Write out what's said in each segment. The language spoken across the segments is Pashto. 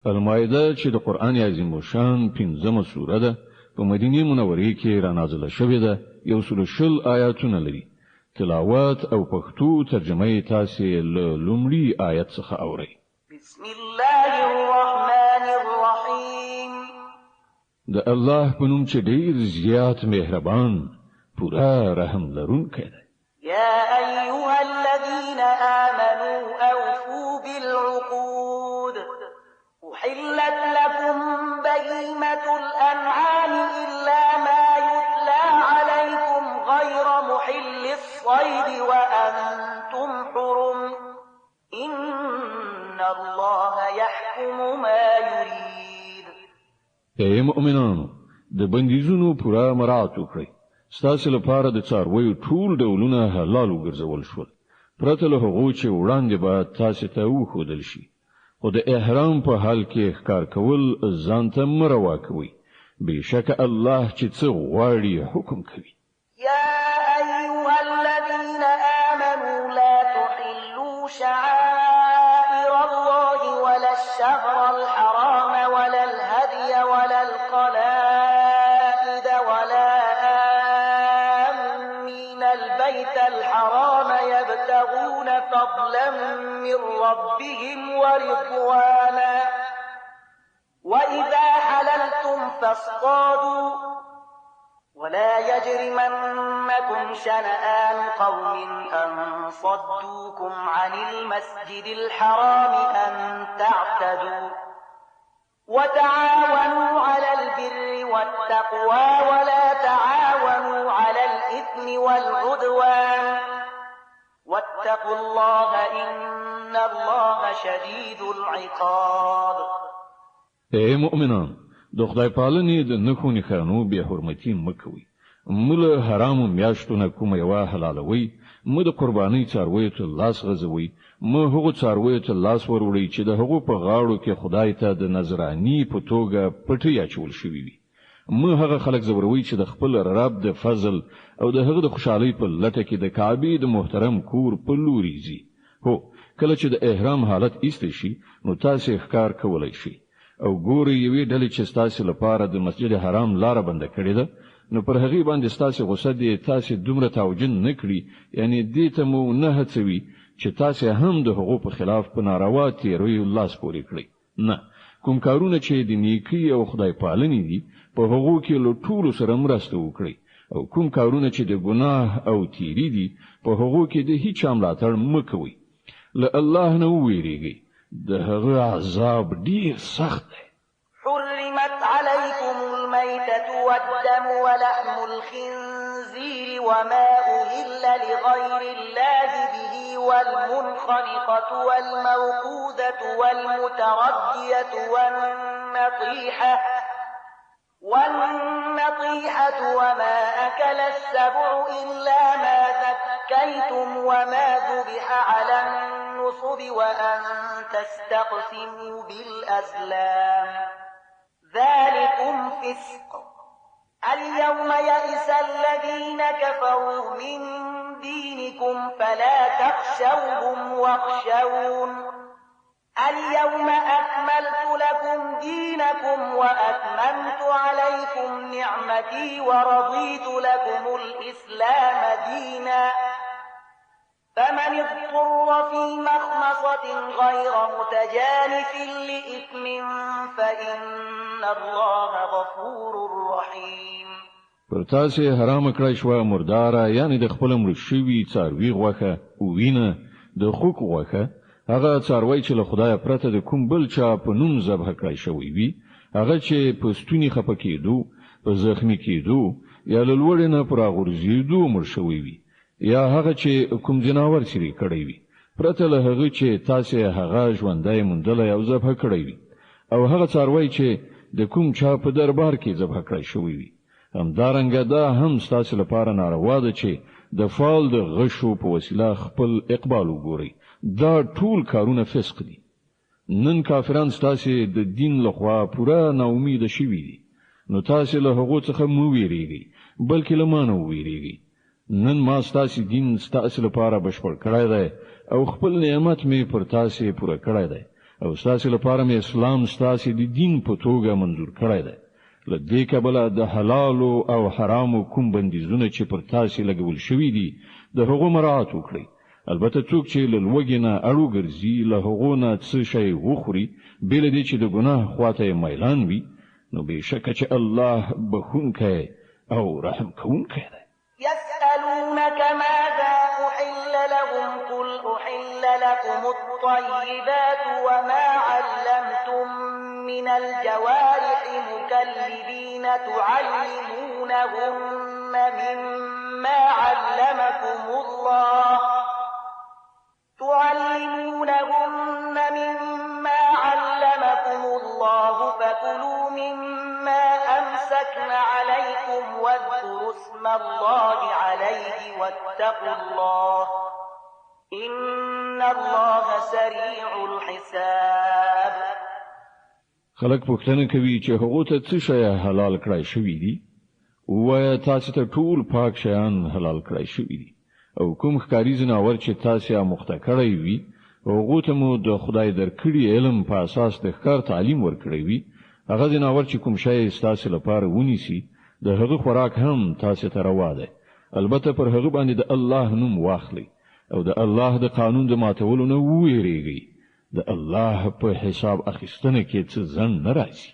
المائده چې د قران عظیم شان 15مه سوره ده په مدینه منوره کې را نازله شوې ده. 120 آیاتونه لري. تلاوت او پښتو ترجمه یې تاسو له لومړي آیت څخه اورئ. بسم الله الرحمن الرحیم. د الله په نوم چې ډیر زیات مهربان پورا رحم لرونکی دی. یا ایها الذین آمنوا اوفوا بالعقود أحلت لكم بهيمة الأنعام إلا ما يتلى عليكم غير محل الصيد وأنتم حرم إن الله يحكم ما يريد. ای مؤمنانو د بندیزونو پورا مراعات وکړئ. ستاسو لپاره د څارویو ټول ډولونه حلال وګرځول شول پرته له هغو چې وړاندې به تاسو ته وښودل شي. خو د احرام په حال کې ښکار کول ځان ته مروا کوي. بشک الله چې څه غواړي حکم کوي. يا أيها الذين آمنوا لا تحلوا شعائر الله ولا الشهر الحرام ولا الهدي ولا القلائد ولا آمين البيت الحرام يبتغون فضلا من ربهم ورضوانا وإذا حللتم فاصطادوا ولا يجرمنكم شنآن قوم أن صدوكم عن المسجد الحرام أن تعتدوا وتعاونوا على البر والتقوى ولا تعاونوا على الإثم والعدوان واتقوا الله إن الله شديد العقاب. ای مؤمنان د خدای پالنې د نخو نخانو به حرمتي مکوي. مله حرامو میاشتونه کوم یو حلالوي. مو د قرباني څاروي ته لاس غزوي. مو هغه څاروي ته لاس وروړي چې د هغو په غاړو کې خدای ته د نظرانی په توګه پټي اچول شوی وي. مو هغه خلک زوروي چې د خپل رب د فضل او د هغه د خوشحالي په لټه کې د کعبه د محترم کور په لوري ځي. هو کله چې د احرام حالت ایست شي نو تاسو ښکار کولای شئ او ګوري یوې ډلې چې تاسو لپاره د مسجد حرام لار بند کړې ده نو پر هغه باندې تاسو غوسه دي تاسو دومره توجن نکړي یعنی دې ته مو نه هڅوي چې تاسو هم د حقوق په خلاف په ناروا تیروي الله سپوري کړی. نه کوم کارونه چې د نیکی او خدای پالنې دي په هغو کې له ټولو سره مرسته وکړي او کوم کارونه چې د ګناه او تیری دي په هغو کې د هیڅ ملاتړ مکوي. له الله نه ویریږي د هغه عذاب ډیر سخت دی. حرمت عليكم الميتة والدم ولحم الخنزير وما أهل لغير الله به والمنخنقة والموقوذة والمتردية والنطيحة وما أكل السبع إلا ما ذكيتم وما ذبح على النصب وأن تستقسموا بالأزلام ذلكم فسق. اليوم يئس الذين كفروا من دينكم فلا تخشوهم واخشون اليوم أكملت لكم دينكم وأتممت عليكم نعمتي ورضيت لكم الإسلام دينا فمن اضطر في مخمصة غير متجانف لإثم فإن الله غفور رحيم. پر تاسو حرام کړی شو مرداره یعنی د خپل مړ شوي څاروي غوښه او وینه د خوک غوښه هغه څاروي چې له خدای پرته د کوم بل چا په نوم ذبح کړی شوی وي هغه چې په ستوني خپه کېدو په زخمی کېدو یا له لوړ نه پر غورځېدو مړ شوی وي یا هغه چې کوم جناور شری کړی وي پرته له هغه چې تاسو هغه ژوندۍ مندل او ذبح کړی وي او هغه څاروي چې د کوم چا په دربار کې ذبح کړی شوی وي همدارنګه دا هم تاسو لپاره ناروا ده چې د فال د غشو په وسیله خپل اقبال وګورئ. دا ټول کارونه فسق دي. نن کافران تاسو د دین لخوا پورا ناامید شوي دي نو تاسو له هغه څخه مو ویریږئ بلکې له ما نه ویریږئ. نن ما تاسو دین تاسو لپاره بشپړ کړی دی او خپل نعمت می پر تاسو پوره کړی دی او ستاسو لپاره مې اسلام ستاسو د دین په توګه منظور کړی دی. له دې کبله د حلال او حرام کوم بندیزونه چې پر تاسو لګول شوي دي د هغو مراعات وکړئ. البته څوک چې له لوږې نه اړو ګرځي له هغو نه څه شی وخوري بېله دې چې د ګناه خواته یې میلان وي نو بېشکه چې الله بخښونکی او رحم کوونکی دی. يسألونك ماذا أحل لهم قل أحل لكم الطيبات وما علمتم من الجوارح مكلبين تعلمونهن مما علمكم الله فكلوا مما أمسكن عليكم واذكروا اسم الله عليه واتقوا الله إن الله سريع الحساب. خلق پوښتنه کوي چې هغه ته څه شی حلال کړای شوی دي وایي تاسو ته ټول پاک شیان حلال کړای شوی دي او کوم ښکاری ځناور چې تاسو یې مخته کړی وي هغه ته مو د خدای درکړي علم په اساس د ښکار تعلیم ورکړی وي هغه ځناور چې کوم شی تاسو لپاره ونیسي د هغه خوراک هم تاسو ته روا ده. البته پر هغه باندې د الله نوم واخلي او د الله د قانون د ماتولو نه وېریږي. د الله په حساب اخیستنه کې څه ځن نه راځي.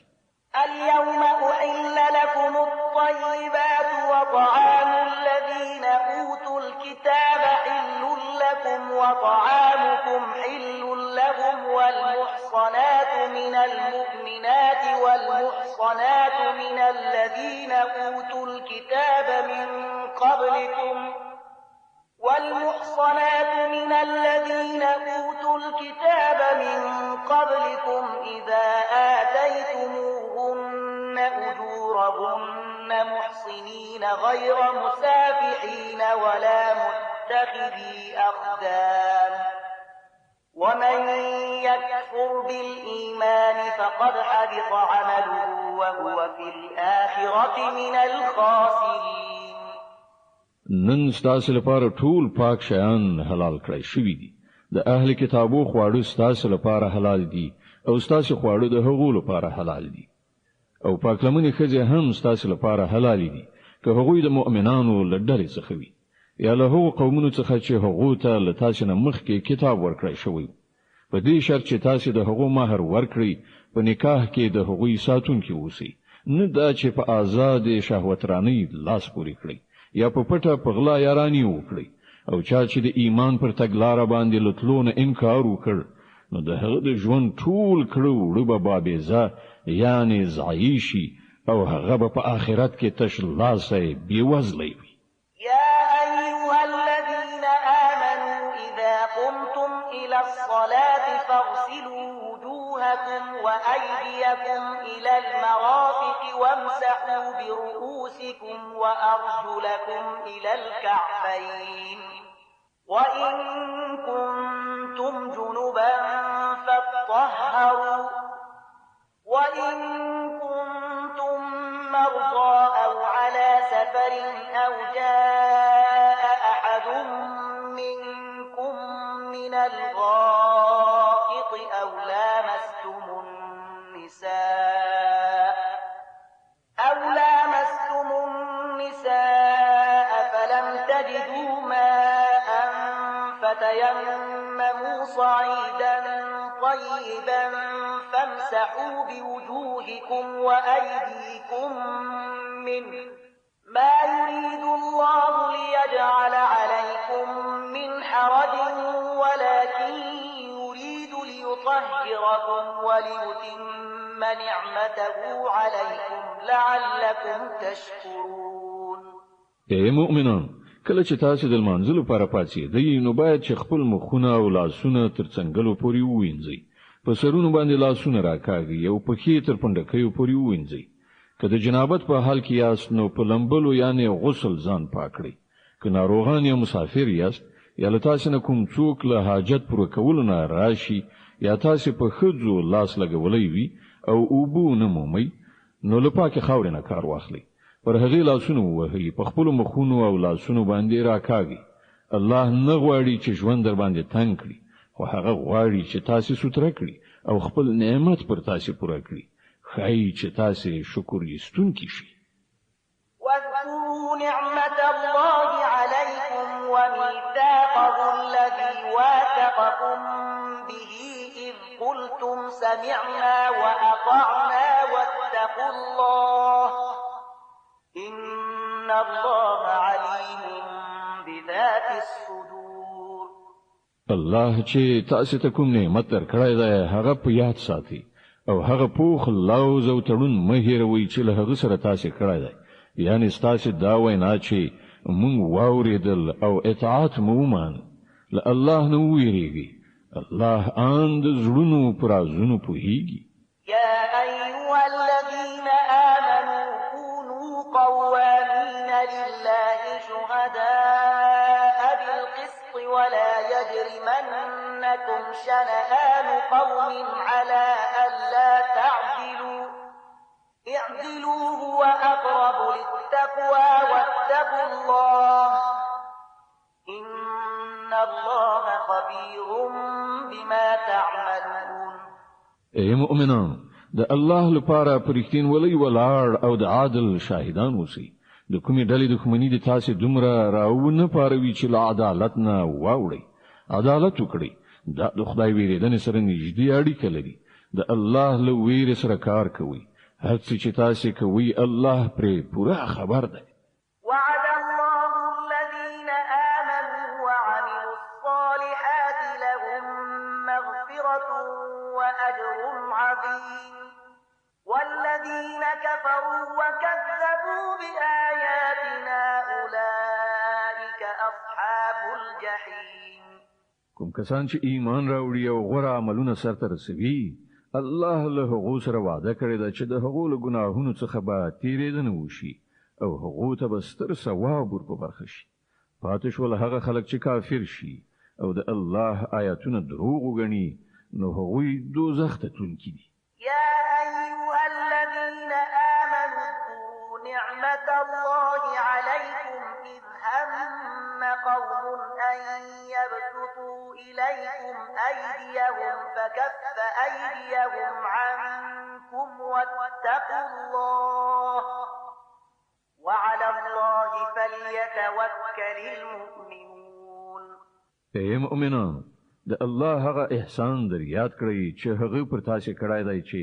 اليوم أحل لكم الطيبات وطعام الذين أوتوا الكتاب حل لكم وطعامكم حل لهم والمحصنات من المؤمنات والمحصنات من الذين أوتوا الكتاب من قبلكم إذا آتيتموهن أجورهن محصنين غير مسافحين ولا متخذي أخدان ومن يكفر بالإيمان فقد حبط عمله وهو في الآخرة من الخاسرين. نن ستاسو لپاره ټول پاک شیان حلال کړی شوی دي. د اهل کتابو خواړه ستاسو لپاره حلال دي او ستاسو خواړه د هغو لپاره حلال دي او پاک لمنې ښځې هم ستاسو لپاره حلال دي که هغوی د مؤمنانو له ډلې څخه وي یا له هغو قومونو څخه چې هغو ته له تاسو نه مخکې کتاب ورکړی شوی په دې شرط چې تاسو د هغو مهر ورکړئ په نکاح کې د هغوی ساتونکي اوسئ نه دا چې په آزاد شهوترانۍ لاس پورې کړئ یا په پټه په غلا یارانې وکړئ او چا چې د ایمان پر تګلاره باندې لټلونه انکار وکړ نو د هغه د ژوند ټول کړو وړو به بېزا یعنی ضایع شي او هغه به په آخرت کې تش لاسه بېوزلی وي. يا أيها الذين آمنوا إذا قمتم إلى الصلاة فاغسلوا وجوهكم وأيديكم إلى المرافق وامسحوا برؤوسكم وأرجلكم إلى الكعبين وإن كنتم جنبا فاطهروا وإن كنتم مرضى أو على سفر أو جاء أحد منكم من الغائط أو لامستم النساء فلم تجدوا ماء فتيمموا صعيدا طيبا فامسحوا بوجوهكم وأيديكم منه ما يريد الله ليجعل عليكم من حرج ولكن يريد ليطهركم وليتم نعمته عليكم لعلكم تشكرون. اے مؤمنان کله چې تاسو د لمانځلو لپاره پاتېږئ نو باید چې خپل مخونه او لاسونه تر څنګلو پورې ووینځئ په سرونو باندې لاسونه راکاږئ او پښې تر پنډکیو پورې ووینځئ که د جنابت په حال کې یاست نو په لمبلو یعنی غسل ځان پاک کړئ که ناروغان یا مسافر یاست یا له تاسو نه کوم څوک له حاجت پوره کولو نه راشي یا تاسو په ښځو لاس لګولی وي او اوبو نه مومئ نو له پاکې خاورې نه کار واخلئ پر هغې لاسونه ووهئ په خپلو مخونو او لاسونو باندې راکاږئ. الله نه غواړي چې ژوند در باندې تنګ کړي خو هغه غواړي چې تاسو ستره کړي او خپل نعمت پر تاسو پوره کړی خای چې تاسو شکر ایستونکي شئ. واذكروا نعمة الله عليكم وميثاقه الذي واثقكم به إذ قلتم سمعنا وأطعنا واتقوا الله إن الله عليم بذات الصدور. الله چې تاسو ته کوم نعمت درکړی دی هغه په یاد ساتئ او هغه پوخ لوز او تړون مه هېروئ چې له هغه سره تاسو کړی دی، یعنی ستاسو دا وینا چې مونږ واورېدل او اطاعت مو ومانه. له الله نه وویریږئ، الله ان د زړونو پر رازونو پوهیږي. يا أيها الذين آمنوا كونوا قوامين لله شهداء بالقسط ولا يجرمنكم شنآن قوم على ألا تعدلوا اعدلوا هو أقرب للتقوى واتقوا الله إن الله خبير بما تعملون. ای مؤمنان، د الله لپاره پرختین ولی ولاړ او د عادل شاهدان اوسئ. د کومې ډلې دښمني د تاسو دومره راونه پاروي چې له عدالت نه واوړئ. عدالت وکړئ، دا د خدای ویریدنې سره نږدې اړیکه لري. د الله له ویرې سره کار کوئ. هر څه چې تاسو کوئ الله پرې پوره خبر دی. وعد الله الذين آمنوا وعملوا الصالحات لهم مغفرة وأجر عظيم والذين كفروا وكذبوا بآياتنا أولئك أصحاب الجحيم. کوم کسان چې ایمان راوړي او غوره عملونه سرته رسوي، الله له هغو سره وعده کړی ده چې د هغو له ګناهونو څخه به تیریدنه وشي او هغو ته به ستر ثواب ور په برخه شي. پاتې شول هغه خلک چې کافر شي او د الله آیاتونه دروغ وګڼي، نو هغوی دوزخ ته تلونکي دي. يا أيها الذين آمنوا اذكروا نعمة الله عليكم إذ هم قوم أن يبسطوا إليكم أيديهم فكف أيديهم عنكم واتقوا الله وعلى الله فليتوكل المؤمنون. ای مؤمنان، د الله هغه احسان در یاد کړئ چې هغه پر تاسو کړای دی چې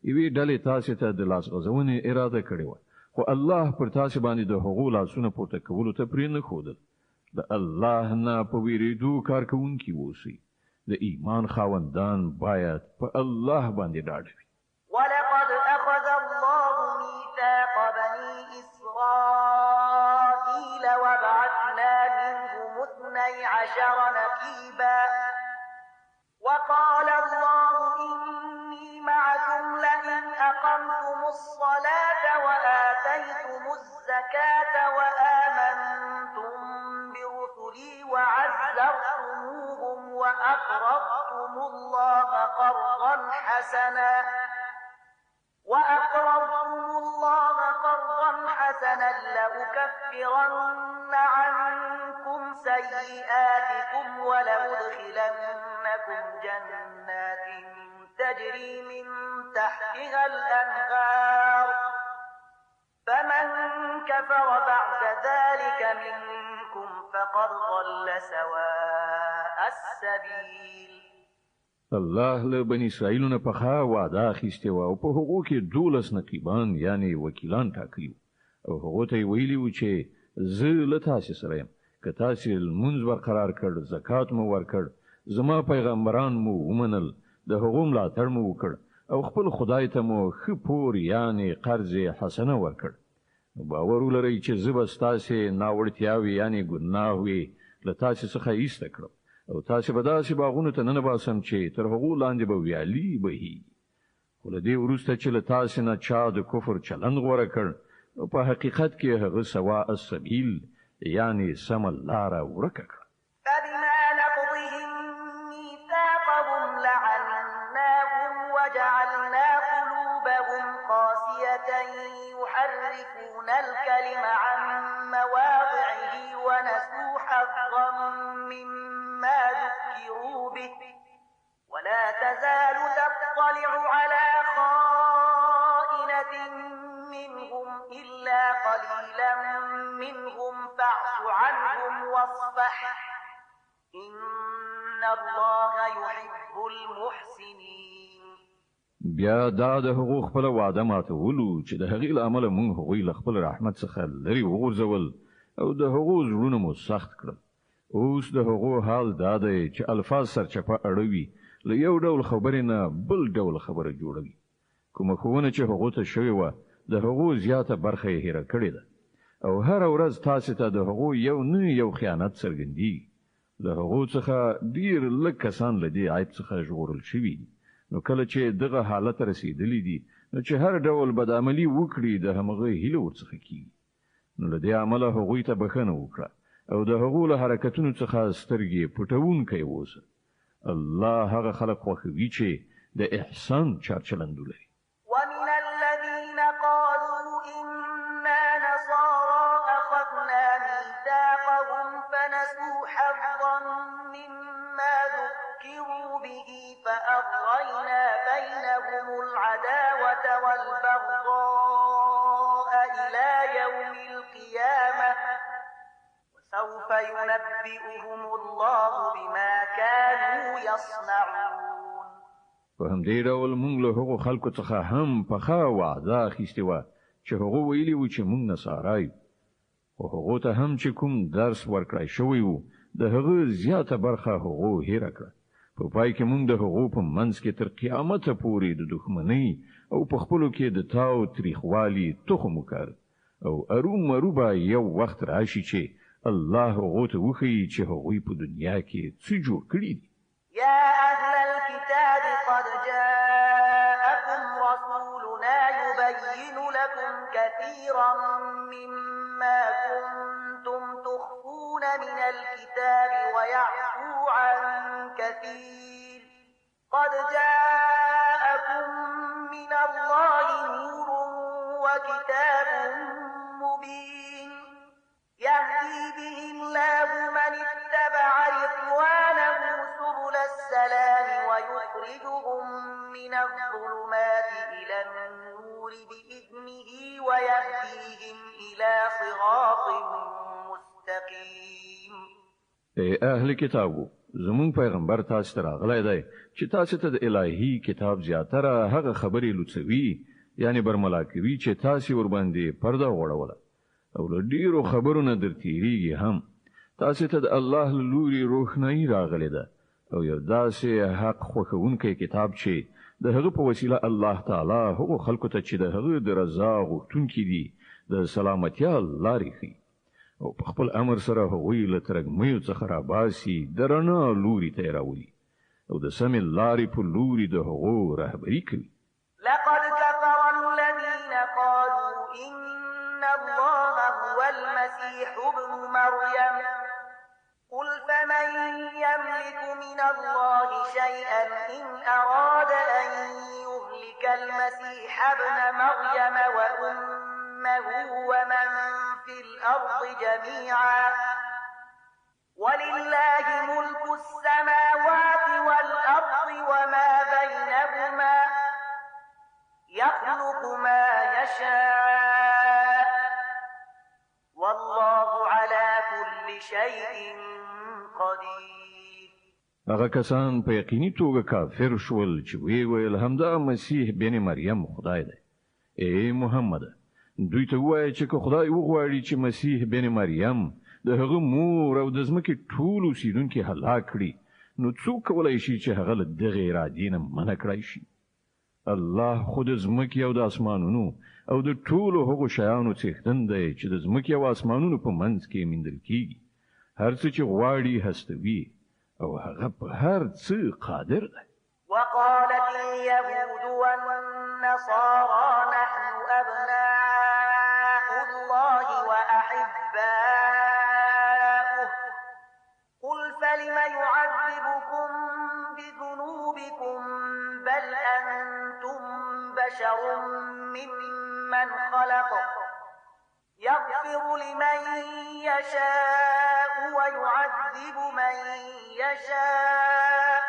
یوې ډلې تاسو ته د لاس غځونې اراده کړې و، خو الله پر تاسو باندې د هغو لاسونه پورته کولو ته پرې نه ښودل. د الله نه په ویریدو کار کوونکي اوسئ. د ایمان خاوندان باید په الله باندې ډاډ وي. ولقد أخذ الله ميثاق بني إسرائيل وبعثنا منهم 12 نقيبا وقال الله إني معكم لئن أقمتم الصلاة وآتيتم الزكاة وآمنتم برسلي وعزرتموهم وأقرضتم الله قرضا حسنا لأكفرن عنكم سيئاتكم ولأدخلنكم جنات تجري من تحتها الأنهار فمن كفر بعد ذلك منكم فقد ضل سواء السبيل. الله له بنی اسرائیل نه په خا وعده اخیسته او په هغو کې 12 نقیبان یعنی وکیلان ټاکلي او هغه ته ویلي و چې زه له تاسو سره یم، که تاسو منځ برقرار کړ، زکات مو ورکړ، زما پیغمبران مو ومنل، د هغو ملاتړ مو وکړ او خپل خدای ته مو خپور یعنی قرض حسنه ورکړ. باور ولرئ چې زه به تاسو ناوړتیاوي یعنی ګناهوي له تاسو څخه ایسته کړم او تاسو به داسې باغونو ته نه باسم چې تر هغو لاندې به ویالي بهي. خو له دې وروسته چې له تاسو نه چا د کفر چلند غوره کړ، په حقیقت کې هغه سواء السبیل یعنی سم لاره ورکه کړ. فبما نقضهم ميثاقهم لعناهم وجعلنا قلوبهم قاسية يحرفون الكلم عن مواضعه ونسوا حظا مما ذكروا به ولا تزال تطلع تطلع على خائنة منهم إلا قليلا منهم فاعف عنهم واصفح إن الله يحب المحسنين. بیا دا د حقوق خپل وعده ماتولو چې د هغې له امله موږ هغوی له خپل رحمت څخه لرې وغورځول او د هغو زړونه مو سخت کړل. اوس د هغو حال دا دی چې الفاظ سرچپه اړوي، له یو ډول خبرې نه بل ډول خبره جوړوي. کومه ښوونه چې هغو ته شوې وه د هغو زیاته برخه یې هیره کړې ده او هره ورځ تاسې ته د هغو یو نه یو خیانت څرګندېږي. له هغو څخه ډېر لږ کسان له دې عیب څخه ژغورل شوي دي. نو کله چې دغه حالت رسیدلی دي نو چې هر ډول بدعملي وکړي د همغه هیله ورڅخه کیږي. نو له دې عمله هغوی ته بخښنه وکړه او د هغو له حرکتونو څخه سترګې پټوونکی اوسه. الله هغه خلک خوښوي چې د احسان چارچلند لري. ومن الذين قالوا إنا نصارى أخذنا ميثاقهم فنسوا حظا مما ذكروا به فأغرينا بينهم العداوة والبغضاء إلى يوم القيامة وسوف ينبئهم الله بما كانوا يصنعون. په همدې ډول موږ له هغو خلکو څخه هم پخه وعده اخیستې وه چې هغو ویلي وو چې موږ نصارا یو، خو هغو ته هم چې کوم درس ورکړی شوی وو د هغه زیاته برخه هغو هیره کړه. په پای کې موږ د هغو په منځ کې تر قیامته پورې د دښمنۍ او په خپلو کې د تاو تریخوالي تخم وکړ او ارومرو به یو وخت راشي چې الله هغو ته وښیي چې هغوی په دنیا کې څه جوړ کړي دي. يا أهل الكتاب قد جاءكم رسولنا يبين لكم كثيرا مما كنتم تخفون من الكتاب ويعفو عن كثير قد جاءكم من الله نور وكتاب مبين يهدي به الله من اتبع رضوانه سبل السلام ويخرجهم من الظلمات إلى النور بإذنه ويهديهم إلى صراط مستقيم. ای اهل کتابو، زمون پیغمبر تاسو ته راغلی دی چې تاسو ته د الهي کتاب زیاتره هغه خبرې لوڅوي، یعنی برملا کوي چې تاسو ور باندې پرده وړوله او له ډیرو خبرونه درتیریږي هم. تاسو ته د الله له لوري روښنايي راغلی ده او یو داسې حق خوښونکی کتاب چې د هغه په وسیله الله تعالی هغو خلکو ته چې د هغه د رضا غوښتونکي دي د سلامتیا لارې ښیي او په خپل امر سره هغوی له ترږمیو څخه راباسي د رڼا لوري ته یې راولي او د سمې لارې په لوري د هغو رهبري کوي. لقد كفر الذين قالوا إن الله هو المسيح ابن مريم قل فمن يملك من الله شيئا إن أراد أن يهلك المسيح ابن مريم وأمه ومن في الأرض جميعا ولله ملك السماوات والأرض وما بينهما يخلق ما يشاء والله على كل شيء قدير. هغه کسان په یقیني توګه کافر شول چې وی ویل همدا مسیح بن مریم خدای دی. ای محمد، دوی ته وایي چې خدای وغواړي چې مسیح بن مریم د هغه مور او د ځمکې ټول اوسیدونکي هلاک کړي، نو څوک کولای شي چې هغه له دغه ارادې نه منع کړی شي؟ الله خود ځمکې او د اسمانونو او د ټولو هغو شیانو څښتن دی چې د ځمکې او اسمانونو په منځ کې میندل کیږي. هر څه چې غواړي هستوي او هغه په هر څه قادر دی. وقالت اليهود والنصارى نحن أبناء الله وأحباؤه قل فلم يعذبكم بذنوبكم بل أنتم بشر ممن خلق يغفر لمن يشاء ويعذب من يشاء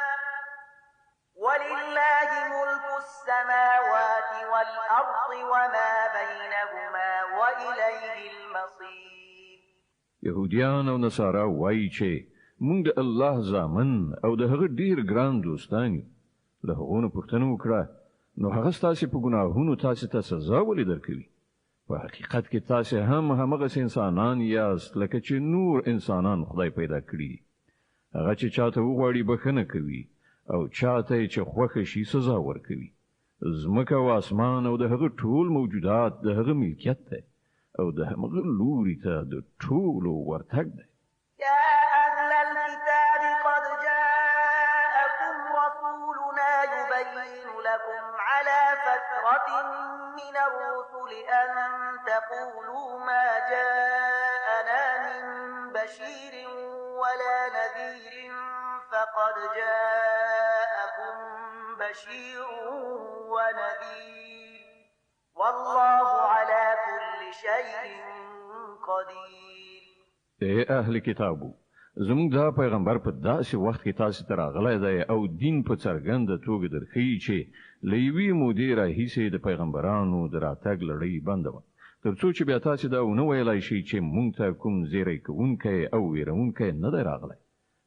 ولله ملك السماوات والأرض وما بينهما وإليه المصير. يهوديان او نصارا وایي چې موږ د الله زامن او د هغه ډیر ګران دوستان یو. له هغه نه پوښتنه وکړه نو هغه ستاسو په ګناهونو تاسو ته سزا ولې درکوي؟ په حقیقت کې تاسو هم همغه انسانان یاست لکه چې نور انسانان خدای پیدا کړی. هغه چې چاته وغواړي بخښنه کوي او چاته چې خوښه شي سزا ورکوي. زمکه او اسمان او د هغه ټول موجودات د هغه ملکیت ده او د هغه لوري ته د ټولو ورتګ ده. يا أهل الكتاب قد جاءكم رسولنا يبين لكم على فترة من الرسل أن تقولوا ما جاءنا من بشير ولا نذير فقد جاءكم بشير ونذير والله على كل شيء قدير. اے اهل کتابو، زموږ دا پیغمبر په داسې وخت کې تاسو ته راغلی دی او دین په څرګنده توګه درښیي چې له یوې مودې راهیسې د پیغمبرانو د راتګ لړۍ بنده وه، تر څو چې بیا تاسو دا ونه ویلی شئ چې موږ ته کوم زیری کوونکی او ویرونکی نه دی راغلی.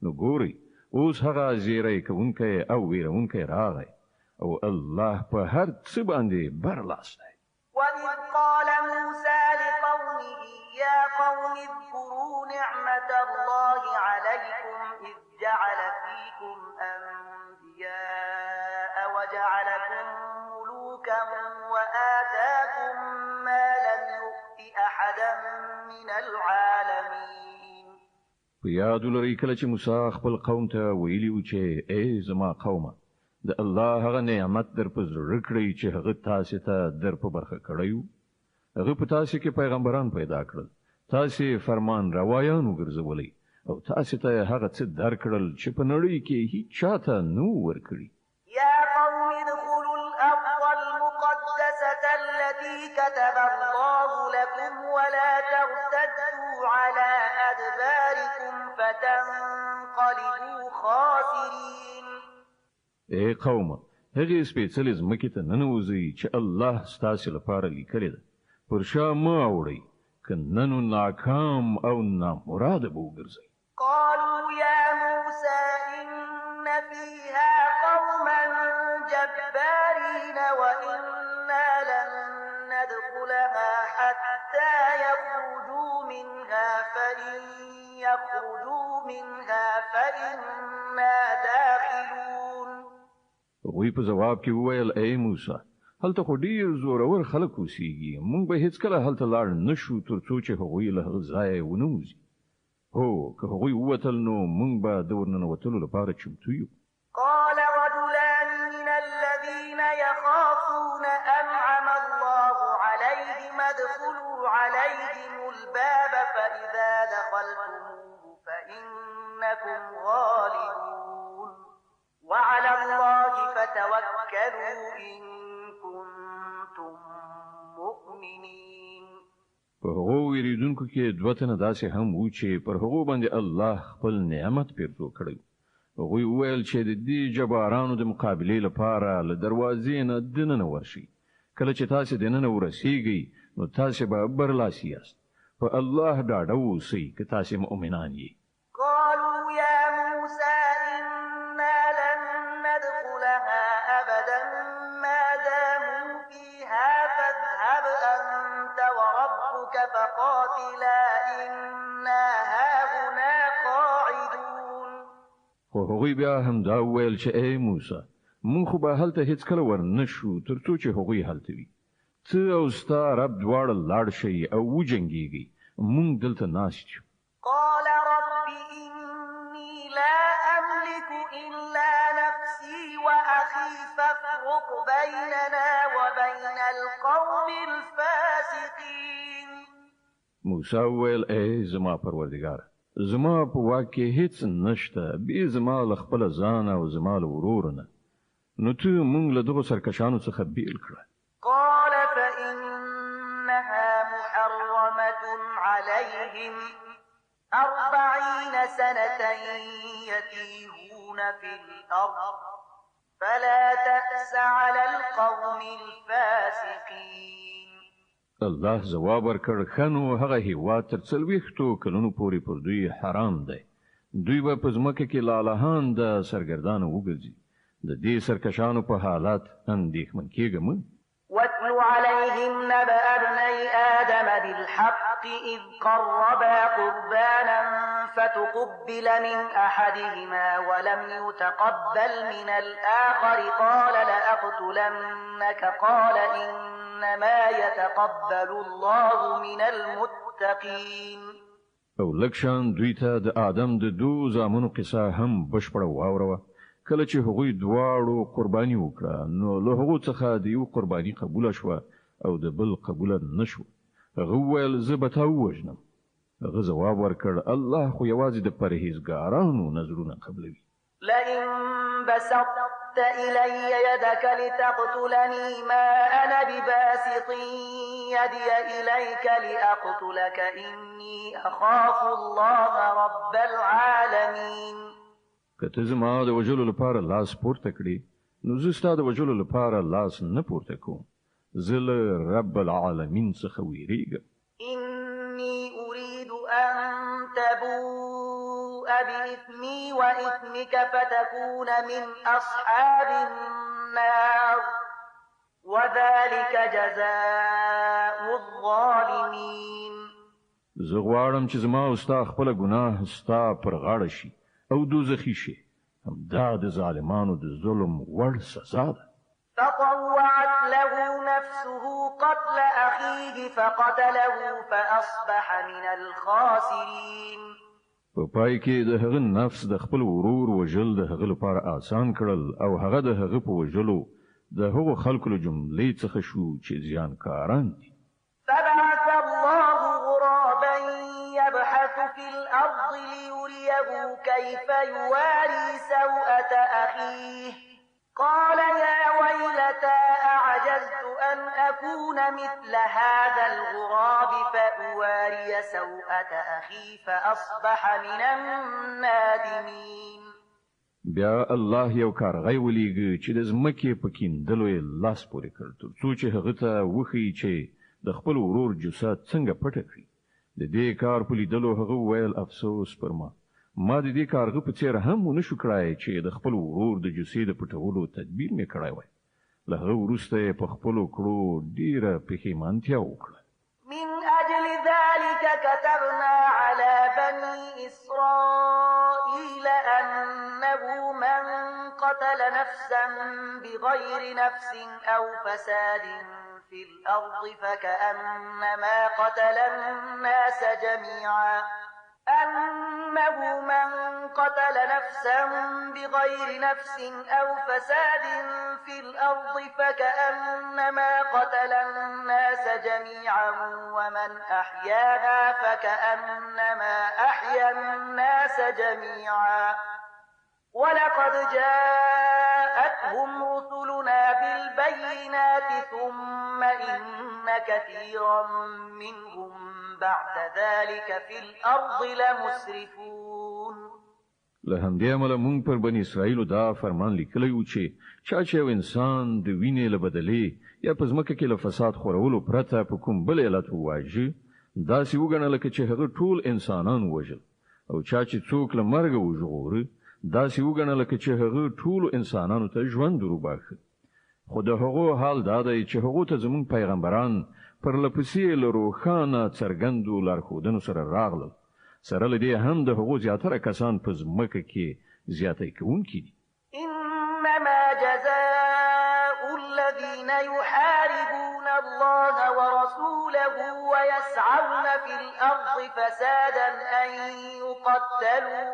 نو ګورئ اوس هغه زیری کوونکی او ویرونکی راغی او الله په هر څه باندې برلاس دی. وَإِذْ قَالَ مُوسَى لِقَوْمِهِ يَا قَوْمِ اذْكُرُوا نِعْمَةَ اللَّهِ عَلَيْكُمْ إِذْ جَعَلَ فِيكُمْ أَنْبِيَاءَ وَجَعَلَكُمْ مُلُوكًا وَآتَاكُمْ مَا لَمْ يُؤْتِ أَحَدًا مِنَ الْعَالَمِينَ. په یاد ولرئ کله چې موسی خپل قوم ته ویلي و چې ای زما قومه، د الله هغه نعمت در په زړه کړئ چې هغه تاسو ته در په برخه کړی و. هغه په تاسو کې پیغمبران پیدا کړل، تاسو فرمان روایان وګرځولئ او تاسو ته هغه څه درکړل چې په نړۍ کې هیڅ چاته نو ورکړي. يا قوم ادخلوا الأرض المقدسة التي كتب الله لكم ولا ترتدوا على أدباركم فتنقلبوا خاسرين. اے قومه، هغه سپېڅلې ځمکې ته ننوځئ چې الله ستاسو لپاره لیکلې ده. پر شا مه اوړئ، که نه نو ناکام او نامراده به وګرځئ. قالوا يا موسى إن فيها قوما جبارين وإنا لن ندخلها حتى يخرجوا منها فإن يخرجوا منها فإنا داخلون. هغوی په جواب کې وویل ای موسی، هلته خو ډیر زورور خلک اوسېږي، موږ به هیڅکله هلته لاړ نه شو تر څو چې هغوی له هغه ځایه ونه وځي. هو که هغوی ووتل نو موږ به د ورننوتلو لپاره چمتو یو. قال رجلان من الذين يخافون أنعم الله عليهم ادخلوا عليهم الباب فإذا دخلتموه فإنكم غالبون وعلى الله فتوكلوا إن كنتم مؤمنين. په هغو ویریدونکو کې دوه تنه داسې هم وو چې پر هغو باندې الله خپل نعمت پیرزو کړی. هغوی وویل چې د دې جبارانو د مقابلې لپاره له دروازې نه دننه ورشي. کله چې تاسو دننه ورسیږئ نو تاسو به برلاسی یاست. په الله ډاډه اوسئ که تاسو مؤمنان یئ. قالوا يا موسى إنا لن ندخلها أبدا ما داموا فيها فاذهب أنت وربك فقاتلا إنا هاهنا قاعدون. خو هغوی بیا هم دا وویل چې ای موسی، موږ خو به هلته هیڅکله ورنه شو تر څو چې هغوی هلته وي. ته او ستا رب دواړه لاړ شئ او وجنګېږئ، موږ دلته ناست یو. قال رب إني لا أملك إلا نفسي وأخي فافرق بيننا وبين القوم الفاسقين. موسی وویل ای زما پروردګار، زما په واک کې هیڅ نشته بې زما له خپل ځان او زما له ورور نه، نو ته موږ له دغو سرکشانو څخه بیل کړه. قال فإنها محرمة عليهم 40 سنة يتيهون في الأرض فلا تأس على القوم الفاسقين. الله جواب ورکړ خنو هغه هیواد تر 40 کلونو پورې پر دوی حرام دی. دوی به په ځمکه کې لالهان د سرګردانه وګرځي. د دې سرکشانو په حالت اندېښمن کېږم. واتل عليهم نبأ ابني آدم بالحق إذ قربا قربانا فتقبل من أحدهما ولم يتقبل من الآخر قال لأقتلنك قال إنما يتقبل الله من المتقين. او لکشان دوی ته د آدم د دو زامنو قصه هم بشپړه واوروه. کله چې هغوی دواړو قرباني وکړه نو له هغو څخه د یو قرباني قبول شوه او د بل قبول نشو. هغه ویل زه به تا ووژنم. هغه ځواب ورکړ الله خو یوازې د پرهیزګارانو نظرونه قبلوي. لئن بسطت إلي يدك لتقتلني ما أنا بباسط يدي إليك لأقتلك إني أخاف الله رب العالمين. کته زما د وجلو لپاره لاس پورته کړی نو زه ستا د وجلو لپاره لاس نه پورته کوم. زه له رب العالمین څخه ویریږم. إني أريد أن تبوء بإثمي وإثمك فتكون من أصحاب النار وذلك جزاء الظالمين. زه غواړم چې زما او ستا خپل ګناه ستا پر غاړه شي او دوزخي شي. همدا د ظالمانو د ظلم وړ سزا ده. فطوعت له نفسه قتل أخيه فقتله فأصبح من الخاسرين. په پای کې د هغه نفس د خپل ورور وژل د هغه لپاره آسان کړل او هغه د هغه په وژلو د هغو خلکو له جملې څخه شو چې زیانکاران دي. فبعث الله غرابا يبحث في الأرض ليريه كيف يواري سوءة أخيه قال يا ويلتى أعجزت أن أكون مثل هذا الغراب فأواري سوءة أخي فأصبح من النادمين. بیا الله یو کارغی ولیږي چې د ځمکې په کیندلو یې لاس پورې کړ تر څو چې هغه ته وښیي چې د خپل ورور جسد څنګه پټه کړي. د دې کار په لیدلو هغه ویل افسوس پر ما د دې کارغه په څیر هم ونشو کړای چې د خپل ورور د جسد د پټولو تدبیر مې کړای وای. له هغه وروسته په خپل کړو ډیره پښیمانتیا وکړه. من أجل ذلك كتبنا على بني إسرائيل أنه من قتل نفسا بغير نفس أو فساد في الأرض فكأنما قتل الناس جميعا أنه من قتل نفسا بغير نفس أو فساد في الأرض فكأنما قتل الناس جميعا ومن أحياها فكأنما أحيا الناس جميعا ولقد جاءتهم رسلنا بالبينات ثم إن كثيرا منهم بعد ذلك في الأرض لمسرفون. له همدې امله موږ پر بنی اسرائیل دا فرمان لیکلی و چې چا یو انسان د وینې له بدلې یا په ځمکه کې له فساد خورولو پرته په کوم بل علت وواژه داسې وګڼه لکه چې هغه ټول انسانان وژل او چا چې څوک له مرګه وژغوره داسې وګڼه لکه چې هغه ټول انسانانو ته ژوند وروباښه. خو د هغو حال دا دی چې هغو ته زموږ پیغمبران پر لپسې له روښانه څرګندو لارښودنو سره راغلل. سره له دې هم د هغو زیاتره کسان په ځمکه کې زیاتی کوونکي دي. إنما جزاء الذين يحاربون الله ورسوله ويسعون في الأرض فسادا أن يقتلوا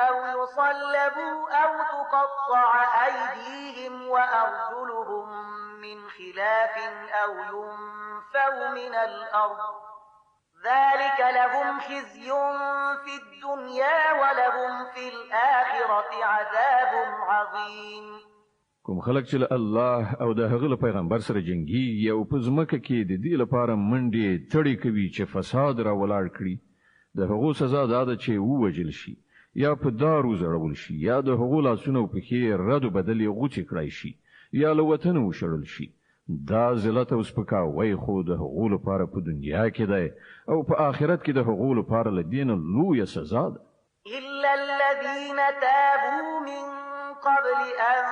أو يصلبوا أو تقطع أيديهم وأرجلهم من خلاف أو ينفوا من الأرض ذلك لهم خزي في الدنيا ولهم في الآخرة عذاب عظيم. کوم خلک چې الله او د هغه پیغمبر سره جنگي او په ځمکه کې د دې لپاره منډې تړي کوي چې فساد را ولاړ کړي د هغو سزا دا ده چې ووجل شي یا په دارو زړول شي یا د هغو لاسونه او پښې رد بدل غوچې کړای شي یا له وطن وشړل شي دا ذلت او سپکاوی خو د هغو لپاره په دنیا کې ده او په آخرت کې د هغو لپاره لدین لویه سزا ده إلا الذين تابوا من قبل أن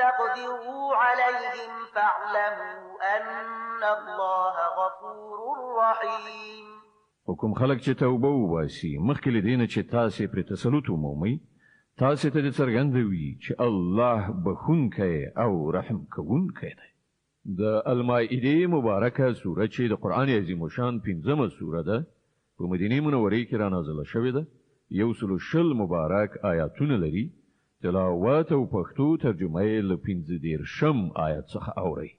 تقدروا عليهم فاعلموا أن الله غفور رحيم حکم خلق چې توبه وباسي مخکې لدینه چې تاسو پر تسلط ومومي تاسو ته څرګندوي چې الله بخونکی او رحم کوونکی دی د المائده مبارکه سوره چې د قران عظیم شان 15مه سوره ده په مدینه منوره کې را نازله شوې ده یو سلو شل مبارک آیاتونه لري تلاوت او پښتو ترجمه یې له 15 آیات څخه اوري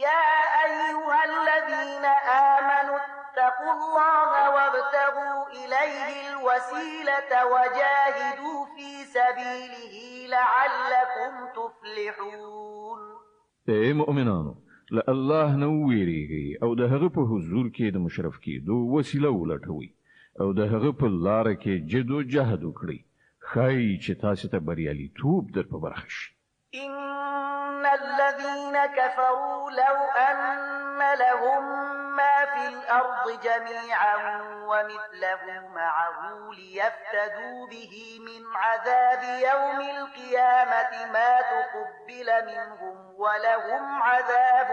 يا أيها الذين آمنوا اتقوا الله وابتغوا إليه الوسيلة وجاهدوا في سبيله لعلكم تفلحون اے مؤمنانو له الله نو ویریږي او د هغه په حضور کې د مشرف کېدو وسیله ولټوي او د هغه په لار کې جد او جهاد وکړي خای چې تاسو ته بریالیتوب در په برخه شي إن الذين كفروا لو أن لهم ما في الأرض جميعا ومثله معه ليفتدوا به من عذاب يوم القيامة ما تقبل منهم ولهم عذاب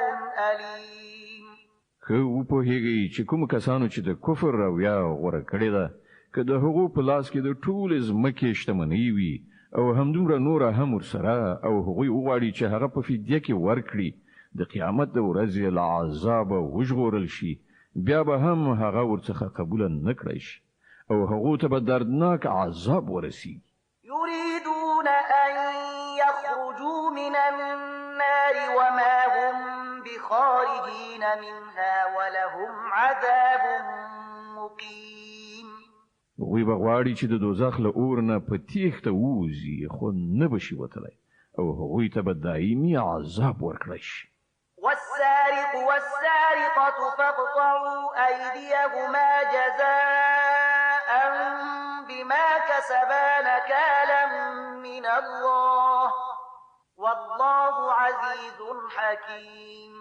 أليم خو په هیږي چې کوم کسانو چې د کفر راویا غوړه کړی ده که د هغو په لاس کې د ټول ځمکې شتمنۍ وي او همدومره نور هم ورسره او هغوی وغواړي چې هغه په فدیه کې ورکړي د قیامت د ورځې له عذاب وژغورل شي بیا به هم هغه ورڅخه قبول نه کړی شي او هغه ته به دردناک عذاب ورسي يريدون أن يخرجوا من النار وما هم بخارجين منها ولهم عذاب مقيم وی بغواړي چې د دوزخ له اور نه په تیښته ووځي خو نه بشي وتلی او هغوی ته به دایمي عذاب ورکړی شي والسارق والسارقة فاقطعوا أيديهما جزاء بما كسبا نكالا من الله والله عزيز حكيم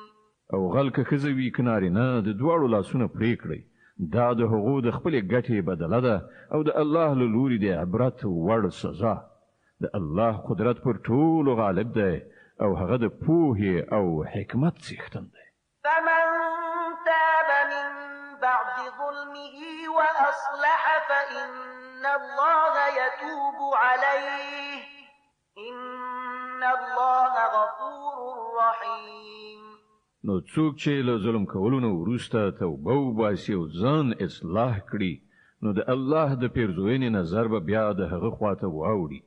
او غلکه خزوی کناری نه د دواړو لاسونه پرې کړی دا د هغو د خپل ګټې بدله ده او د الله له لوري د عبرت وړ سزا د الله قدرت پر ټولو غالب دی او هغه د پوهې او حکمت څښتن دی فمن تاب من بعد ظلمه وأصلح فإن الله يتوب عليه إن الله غفور رحيم نو څوک چې له ظلم کولو نه وروسته توبه وباسي او ځان اصلاح کړي نو د الله د پیرزوینې نظر به بیا د هغه خواته واوړي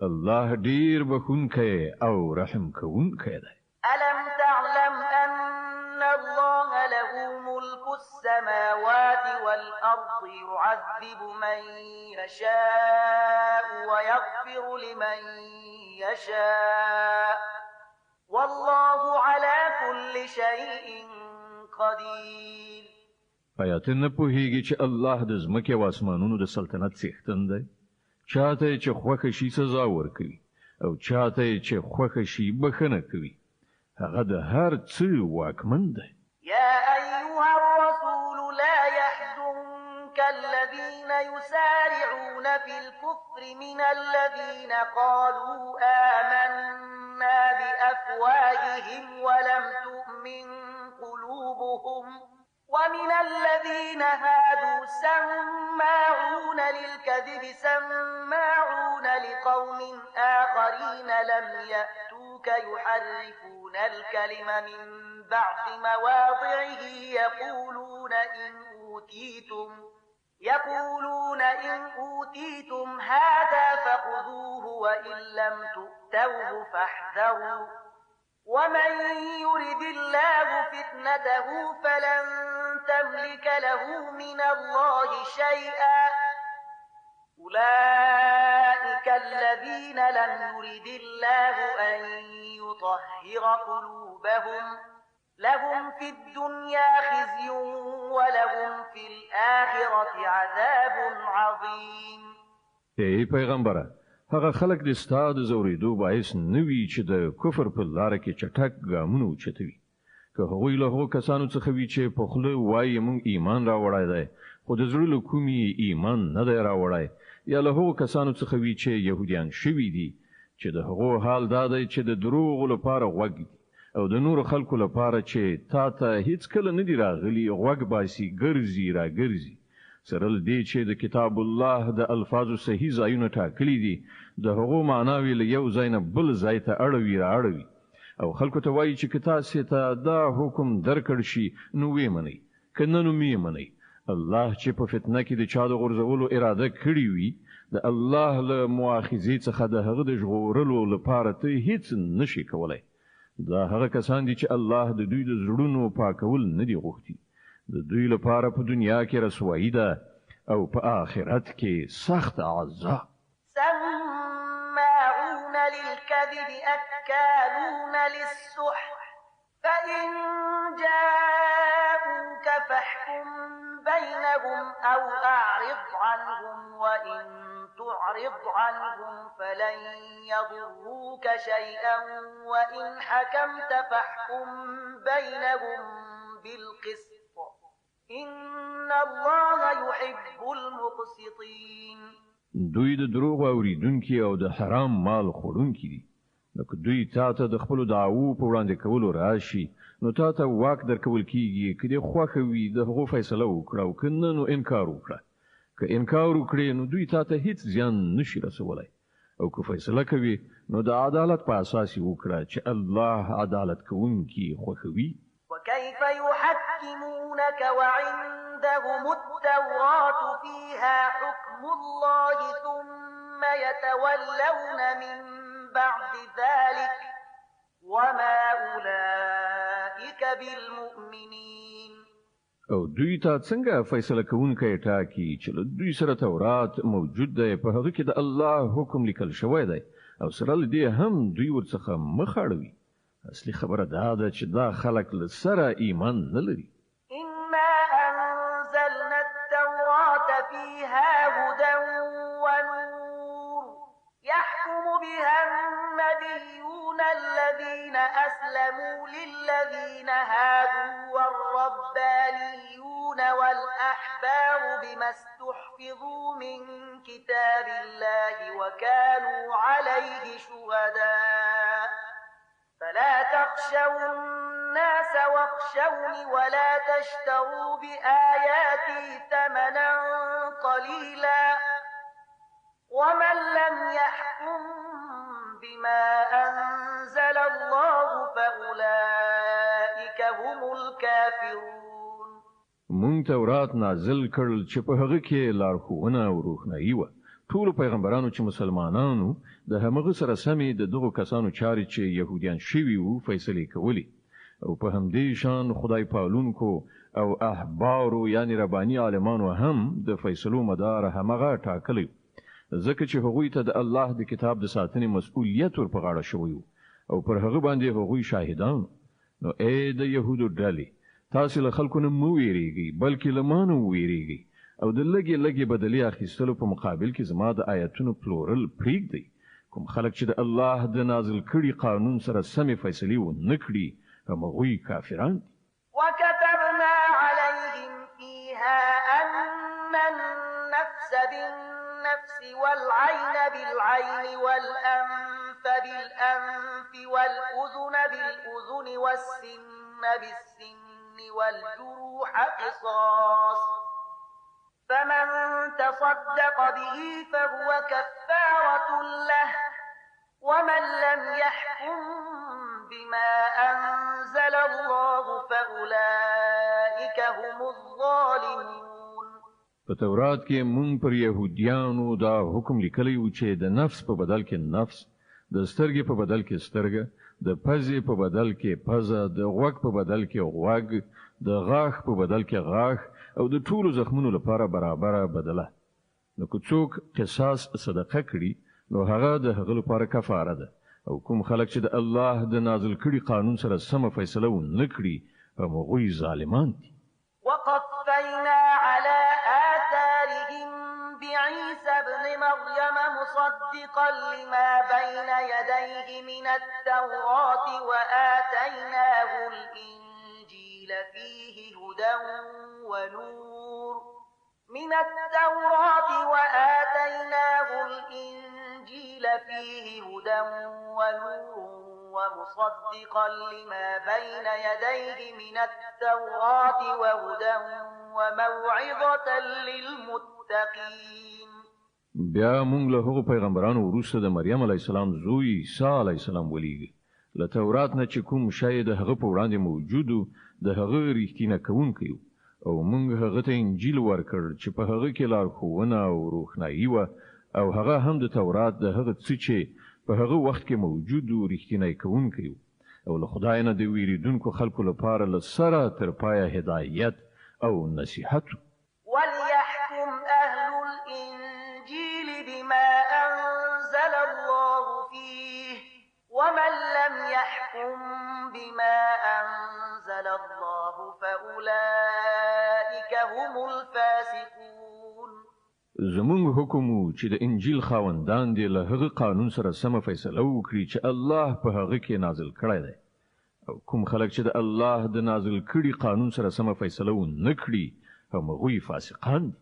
الله ډیر بخونکی او رحم کوونکی دی ألم تعلم أن الله له ملك السماوات والأرض يعذب من يشاء ويغفر لمن يشاء والله على كل شيء قدير آیات نه پوهیږي چې الله د ځمکې او اسمانونو د سلطنت څښتن دی چاته چې خوښه شي سزا ورکوي او چاته چې خوښه شي بخنه کوي هغه د هر څه واکمن دی يا أيها الرسول لا يحزنك الذين يسارعون في الكفر من الذين قالوا آمنا بأفواههم ولم تؤمن قلوبهم ومن الذين هادوا سماعون للكذب سماعون لقوم آخرين لم يأتوك يحرفون الكلم من بعد مواضعه يقولون إن أوتيتم هذا فخذوه وإن لم تؤتوه فاحذروا ومن يرد الله فتنته فلن تملك له من الله شيئا أولئك الذين لم يرد الله أن يطهر قلوبهم لهم في الدنيا خزي ولهم في الآخرة عذاب عظيم ای پیغمبره هغه خلک د ستا د زوریدو باعث نه وي چې د کفر په لاره کې چټک ګامونه اوچتوي که هغوی له هغو کسانو څخه وي چې په خوله وایي موږ ایمان راوړی دی خو د زړه له کومې ایمان نه دی راوړی یا له هغو کسانو څخه وي چې یهودیان شوي دي چې د هغو حال دا دی چې د دروغو لپاره غوږ دي او د نورو خلکو لپاره چې تا ته هیڅ کله نه دي راغلي غوږ باسي ګرځي راګرځي سره له دې چې د کتاب الله د الفاظو صحیح ځایونه ټاکلي دي د هغو معناوې له یو ځای نه بل ځای ته اړوي رااړوي او خلکو ته وایي چې که تاسې ته دا حکم درکړ شي نو ویې منئ که نه نو مې منئ الله چې په فتنه کې د چا د غورځولو اراده کړې وي د الله له مؤاخذې څخه د هغه د ژغورلو لپاره ته هیڅ نشي کولی دا هغه کسان دي چې الله د دوی د زړونو پاکول نه دي غوښتي د دوی لپاره په دنیا کې رسوایی ده او په آخرت کې سخت عذاب سماعون للكذب أكالون للسحت فإن جاءوك فاحكم بينهم أو أعرض عنهم وإن تعرض عنهم فلن يضروك شيئا وإن حكمت فاحكم بينهم بالقسط إن الله يحب المقسطين دوی د دروغ اوریدونکي او د حرام مال خورونکي دي نو که دوی تاته د خپل دعوو په وړاندې کولو راشي نو تاته واک درکول کیږي که دې خوښه وي د هغو فیصله وکړه او که نه نو انکار وکړه که انکار وکړې نو دوی تاته هیڅ زیان نشي رسولی او که فیصله کوي نو د عدالت په اساس یې وکړه چې الله عدالت کوونکي خوښوي وكيف يحكمونك وعندهم التوراة فيها حكم الله ثم يتولون من بعد ذلك وما أولئك بالمؤمنين او دوی ته څنګه فیصله کوونکی ټاکي چې له دوی سره تورات موجود دی په هغه کې د الله حکم لیکل شوی دی او سره له دې هم دوی ورڅخه مخ اړوي اصلي خبره دا ده چې دا خلک له سره ایمان نه لري إنا أنزلنا التوراة فيها هدى ونور يحكم بها النبيون الذين أسلموا للذين هادوا والربانيون والأحبار بما استحفظوا من كتاب الله وكانوا عليه شهداء فلا تخشوا الناس واخشوني ولا تشتروا بآياتي ثمنا قليلا ومن لم يحكم بما أنزل الله فأولئك هم الكافرون مونږ تورات نازل کړل چې په هغه کې لارښوونه او روښنايي وه ټول پیغمبرانو چې مسلمانانو د همغه سره سمې د دغو کسانو چارې چې يهوديان شوي وو فیصله کولی او په همدې شان خدای پالونکو او احبارو یعنی رباني عالمانو هم د فیصلو مدار همغه ټاکلی ځکه چې هغوی ته د الله د کتاب د ساتنې مسؤلیت ور په غاړه شوی او پر هغه باندې هغوی شاهدان نو اې د يهودو ډلې تاسو له خلکو نه مو ویریږئ بلکې له مانو ویریږئ او د لګي لګي بدلی اخیستلو په مقابل کې زما د آیاتونو پلورل پریږدي کوم خلک چې د الله د نازل کړي قانون سره سمې فیصلې و نکړي همغوی کافران دي وكتبنا عليهم فيها أن النفس بالنفس والعين بالعين والأنف بالأنف والأذن بالأذن والسن بالسن والجروح قصاص فمن تصدق به فهو كفارة له ومن لم يحكم بما أنزل الله فأولئك هم الظالمون په تورات کې مونږ پر يهوديانو دا حکم لیکلی و چې د نفس په بدل کې نفس د سترګې په بدل کې سترګه د پزې په بدل کې پزه د غوږ په بدل کې غوږ د غاښ په بدل کې غاښ او د ټولو زخمونو لپاره برابره بدله نو که څوک قصاص صدقه کړي نو هغه د هغه لپاره کفاره ده او کوم خلک چې د الله د نازل کړي قانون سره سم فیصله و نکړي هغوی ظالمان دي وقفينا على آثارهم بعيسى ابن مريم مصدقا لما بين يديه من التوراة وآتيناه الإنجيل فيه هدى ونور ومصدقا لما بين يديه من التوراة وهدى وموعظة للمتقين. بیا موږ له هغو پیغمبرانو وروسته د مریم علی السلام زوی عیسی علی السلام ولیږي. له تورات نه چې کوم شی د هغه په وړاندې موجود د هغه ریښتینه کوونکی او موږ هغه ته انجیل ورکړ چې په هغه کې لارښوونه او روښنايي و او هغه هم د تورات د هغه څه چې په هغه وخت کې موجود او ریښتینه کوونکی او له خدای نه د ویریدونکو خلکو لپاره له سره تر پایه هدایت او نصیحت. وليحكم أهل الإنجيل بما أنزل الله فيه ومن لم يحكم بما أنزل الله فأولئك هم الفاسقون. زمونږ حکم چې د انجیل خاوندان دي له هغه قانون سره سم فیصله وکړي چې الله په هغه کې نازل کړی دی او کوم خلک چې د الله د نازل کړي قانون سره سم فیصله ونه کړي هم غوی فاسقان دي.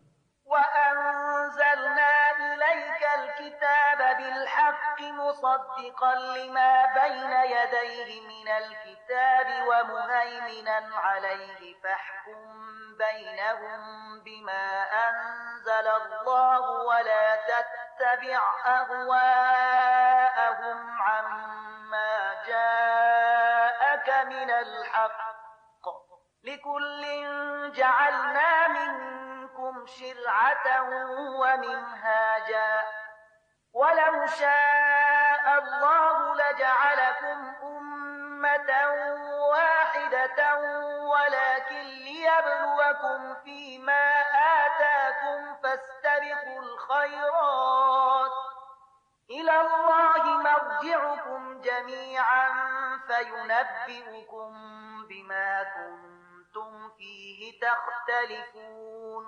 وأنزلنا إليك الكتاب بالحق مصدقا لما بين يديه من الكتاب ومهيمنا عليه فاحكم بينهم بما أنزل الله ولا تتبع أهواءهم عما جاءك من الحق لكل جعلنا منكم شرعة ومنهاجا ولو شاء الله لجعلكم أمة واحدة ولكن ليبلوكم فيما آتاكم فاستبقوا الخيرات إلى الله مرجعكم جميعا فينبئكم بما كنتم فيه تختلفون.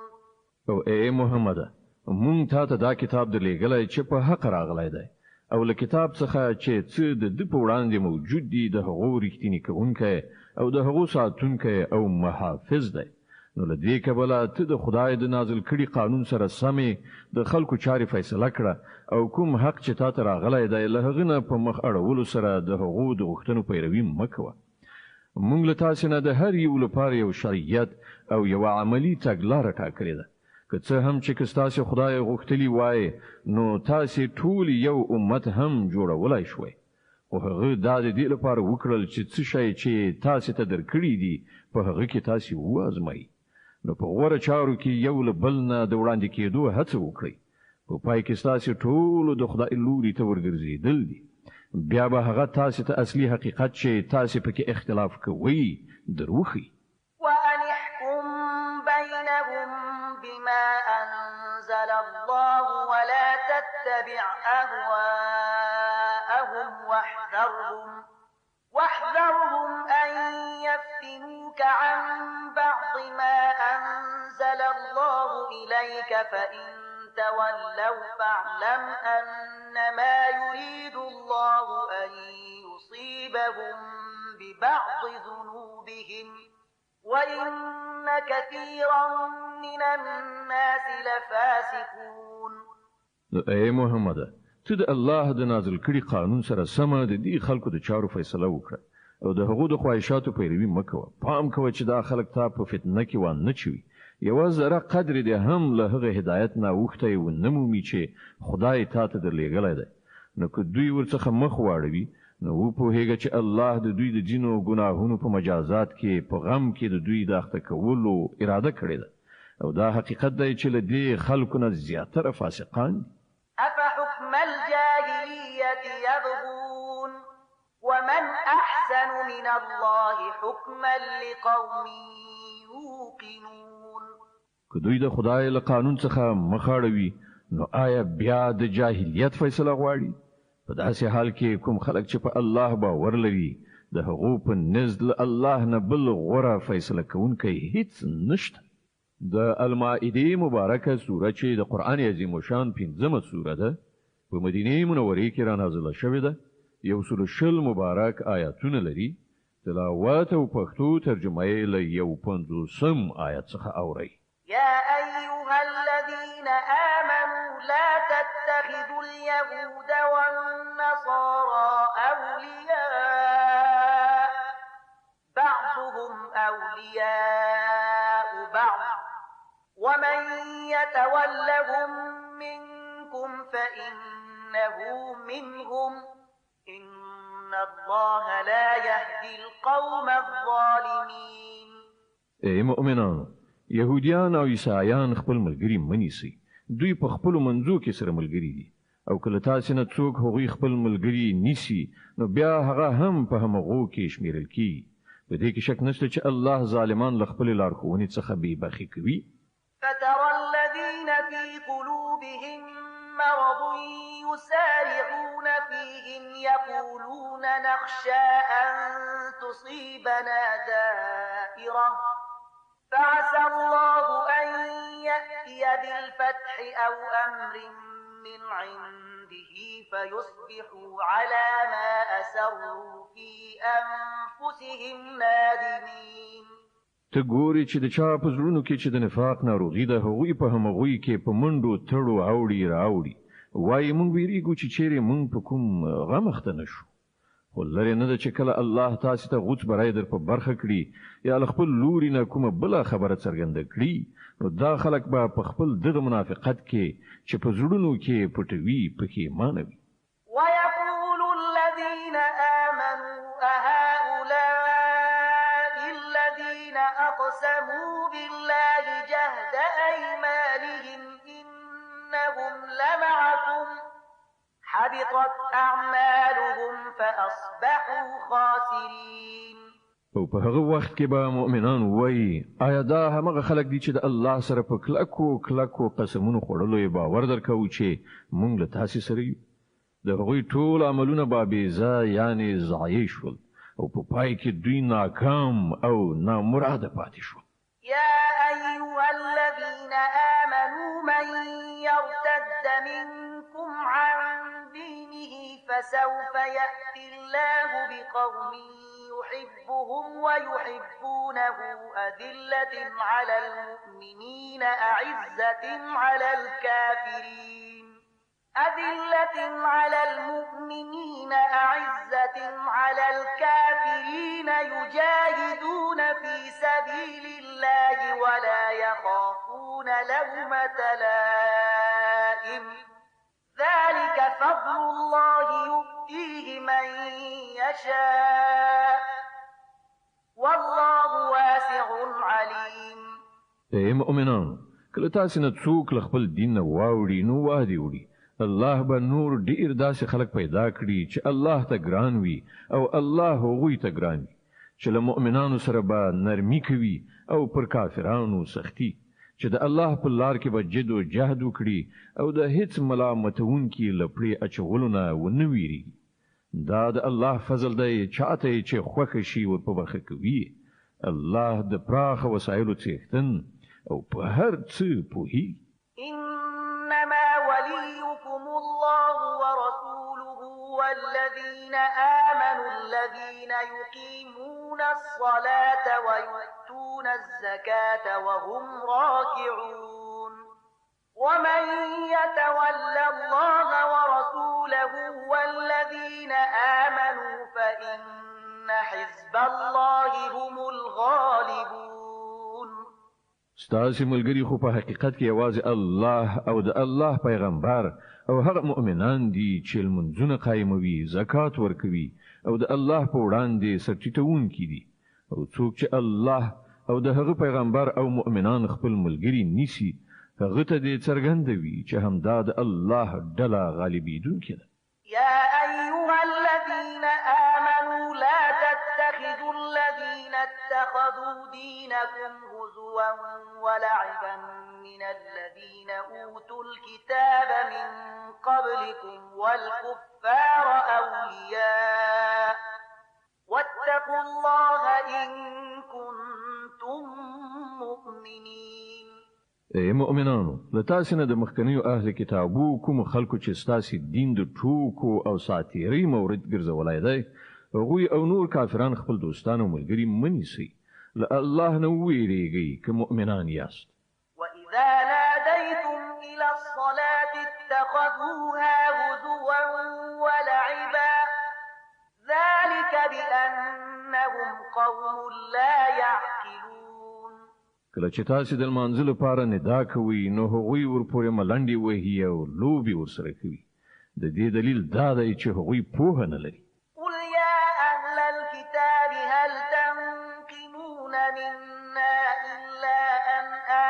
او اے محمد مونږ ته دا کتاب درلېږلی چې په حق راغلی دی او له کتاب څخه چې څه د په وړاندې موجود دي د هغو ریښتینی کوونکی او د هغو ساتونکی او محافظ دی. نو له دې کبله ته د خدای د نازل کړي قانون سره سمې د خلکو چارې فیصله کړه او کوم حق چې تا ته راغلی دی له هغه نه په مخ اړولو سره د هغو د غوښتنو پیروي مه کوه. موږ له تاسې نه د هر یو لپاره یو شریعت او یو عملی تګلاره ټاکلې ده. که څه هم چې ستاسې خدای غوښتلی وای نو تاسې ټول یو امت هم جوړولای شوي خو هغه دا د دې لپاره وکړل چې څه شی چې تاسې ته درکړي دي په هغه کې تاسې وازمایي. نو په غوره چارو کې یو له بل نه د وړاندې کېدو هڅه وکړئ. په پای کې ستاسې ټولو د خدای لوري ته ورګرځېدل دي. بیا به هغه تاسې ته اصلي حقیقت چې تاسې پکې اختلاف کوئ دروخي. وأن احكم بينهم بما أنزل الله ولا تتبع أهواءهم واحذرهم أن يفتنوك عن بعض ما أنزل الله إليك فإن تولوا فاعلم أنما يريد الله أن يصيبهم ببعض ذنوبهم وإن كثيرا من الناس لفاسقون. اے محمد ته د الله د نازل کړي قانون سره سم د دې خلکو د چارو فیصله وکړه او د هغو د خواهشاتو پیروي مکوه. پام کوه چې دا خلک تا په فتنه کې وانه چوي. یو ذره قدر دې هم له هغه هدایت نه وخته و نمومي چې خدای تا ته درلېږلی دی. نو که دوی ورڅخه مخ واړوي نو وپوهیږه چې الله د دوی د ځینو ګناهونو په مجازات کې په غم کې د دوی د اخته کولو اراده کړې ده او دا حقیقت دی چې له دې خلکو نه زیاتره فاسقان دي. أفحكم الجاهلية يبغون ومن أحسن من الله حكما لقوم يوقنون. که دوی د خدای له قانون څخه مخ اړوي نو آیا بیا د جاهلیت فیصله غواړي؟ په داسې حال کې کوم خلک چې په الله باور لري د هغو په نزد الله نه بل غوره فیصله کوونکی هیڅ نشته. د المائده مبارکه سوره چې د قرآن عظیم شان 5مه سوره ده په مدینه منورې کې را نازله شوې ده، 120 مبارک آیاتونه لري. تلاوت او پښتو ترجمه یې له 150 آیت څخه اوري. يا أيها الذين آمنوا لا تتخذوا اليهود والنصارى أولياء بعضهم أولياء بعض ومن يتولهم منكم فإنه منهم إن الله لا يهدي القوم الظالمين. ای مؤمنانو، يهوديان او عیسایان خپل ملګری منیسي. دوی په خپل منځو کې سره ملګری دي، او کله تاسو نه څوک هغوی خپل ملګری نیسي، نو بیا هغه هم په همغو کې شمیرل کی. په دې کې شک نشته چې الله ظالمان له خپل لارښوونې څخه بې برخې کوي. فترى الذين في قلوبهم مرض يسارعون فيهم يقولون نخشى أن تصيبنا دائرة فعسى الله أن يأتي بالفتح أو أمر من عنده فيصبحوا على ما أسروا في أنفسهم نادمين. ته ګوري چې د چا په زړونو کې چې د نفاق ناروغي ده، هغوی په همغوی کې په منډو تړو اوړي راوړي، وایي مونږ ویریږو چې چیرې مونږ په کوم غم اخته نشو. خو لرې نه ده چې کله الله تاسو ته غوڅ برای در په برخه کړي یا له خپل لوري نه کومه بله خبره څرګنده کړي، نو دا خلک به په خپل دغه منافقت کې چې په زړونو کې پټوي پښیمانه وي. ويقول الذين آمنوا أهؤلاء الذين أقسموا بالله جهد أيمانهم إنهم لمعكم حبطت أعمالهم فأصبحوا خاسرين. او په هغه وخت کې به مؤمنان وایي آیا دا همغه خلک دي چې د الله سره په کلکو قسمونو خوړلو یې باور درکوي چې مونږ له تاسو سره یو. د هغوی ټول عملونه به بېځا یعنی ضایع شول او په پای کې دوی ناکام او نامراده پاتې شول. يا أيها الذين آمنوا من يرتد منكم عن دينه فسوف يأتي الله بقوم يحبهم ويحبونه أذلة على المؤمنين أعزة على الكافرين على الكافرين يجاهدون في سبيل الله ولا يخافون لومة لائم ذلك فضل الله يؤتيه من يشاء والله واسع عليم. ای مؤمنان، کله تاسو نه څوک له خپل دین نه واوړي نو وادي وړي، الله به نور ډیر داسې خلک پیدا کړي چې الله ته ګران وي او الله هغوی ته ګران وي، چې له مؤمنانو سره به نرمي کوي او پر کافرانو سختی، چې د الله په لار کې به جد او جهد وکړي او د هیڅ ملامتونکي لپړې اچولو نه ونه ویریږي. دا د الله فضل دی، چاته چې خوښ شي ور په برخه کوي. الله د پراخ وسایلو څښتن او په هر څه پوهیږي. إنما وليكم الله ورسوله والذين آمنوا الذين يقيمون الصلاة ويؤتون الزكاة وهم راكعون ومن يتول الله ورسوله والذين آمنوا فإن حزب الله هم الغالبون. ستاسو ملګری خو په حقیقت کې یوازې الله او د الله پیغمبر او هغه مؤمنان دي چې لمونځونه قایموي، زکات ورکوي او د الله په وړاندې سرټیټونکي دي. او څوک چې الله او د هغه پیغمبر او مؤمنان خپل ملګری نیسي، هغه ته دې څرګندوي چې همدا د الله ډله غالبیدونکې ده. يا أيها الذين آمنوا لا تتخذوا الذين اتخذوا دينكم هزوا ولعبا من الذين أوتوا الكتاب من قبلكم والكفار أولياء واتقوا الله إن كنتم مؤمنين. ای مؤمنانو له تاسو نه د مخکنیو اهل کتابو کوم خلکو چې ستاسو دین د ټوکو او ساتیری مورد ګرځولای دی هغوی او نور کافران خپل دوستان او ملګري منیسي له الله نه ویریږي که مؤمنان یاست. وإذا ناديتم إلى الصلاة اتخذوها هزوا ولعبا ذلك بأنهم قوم لا يعقلون. کله چې تاسو د لمانځه لپاره ندا کوي نو هغوی ورپورې ملنډې وهي او لوبې ورسره کوي. د دې دلیل دا دی چې هغوی پوهه نه لري. قل يا أهل الكتاب هل تنقمون منا إلا أن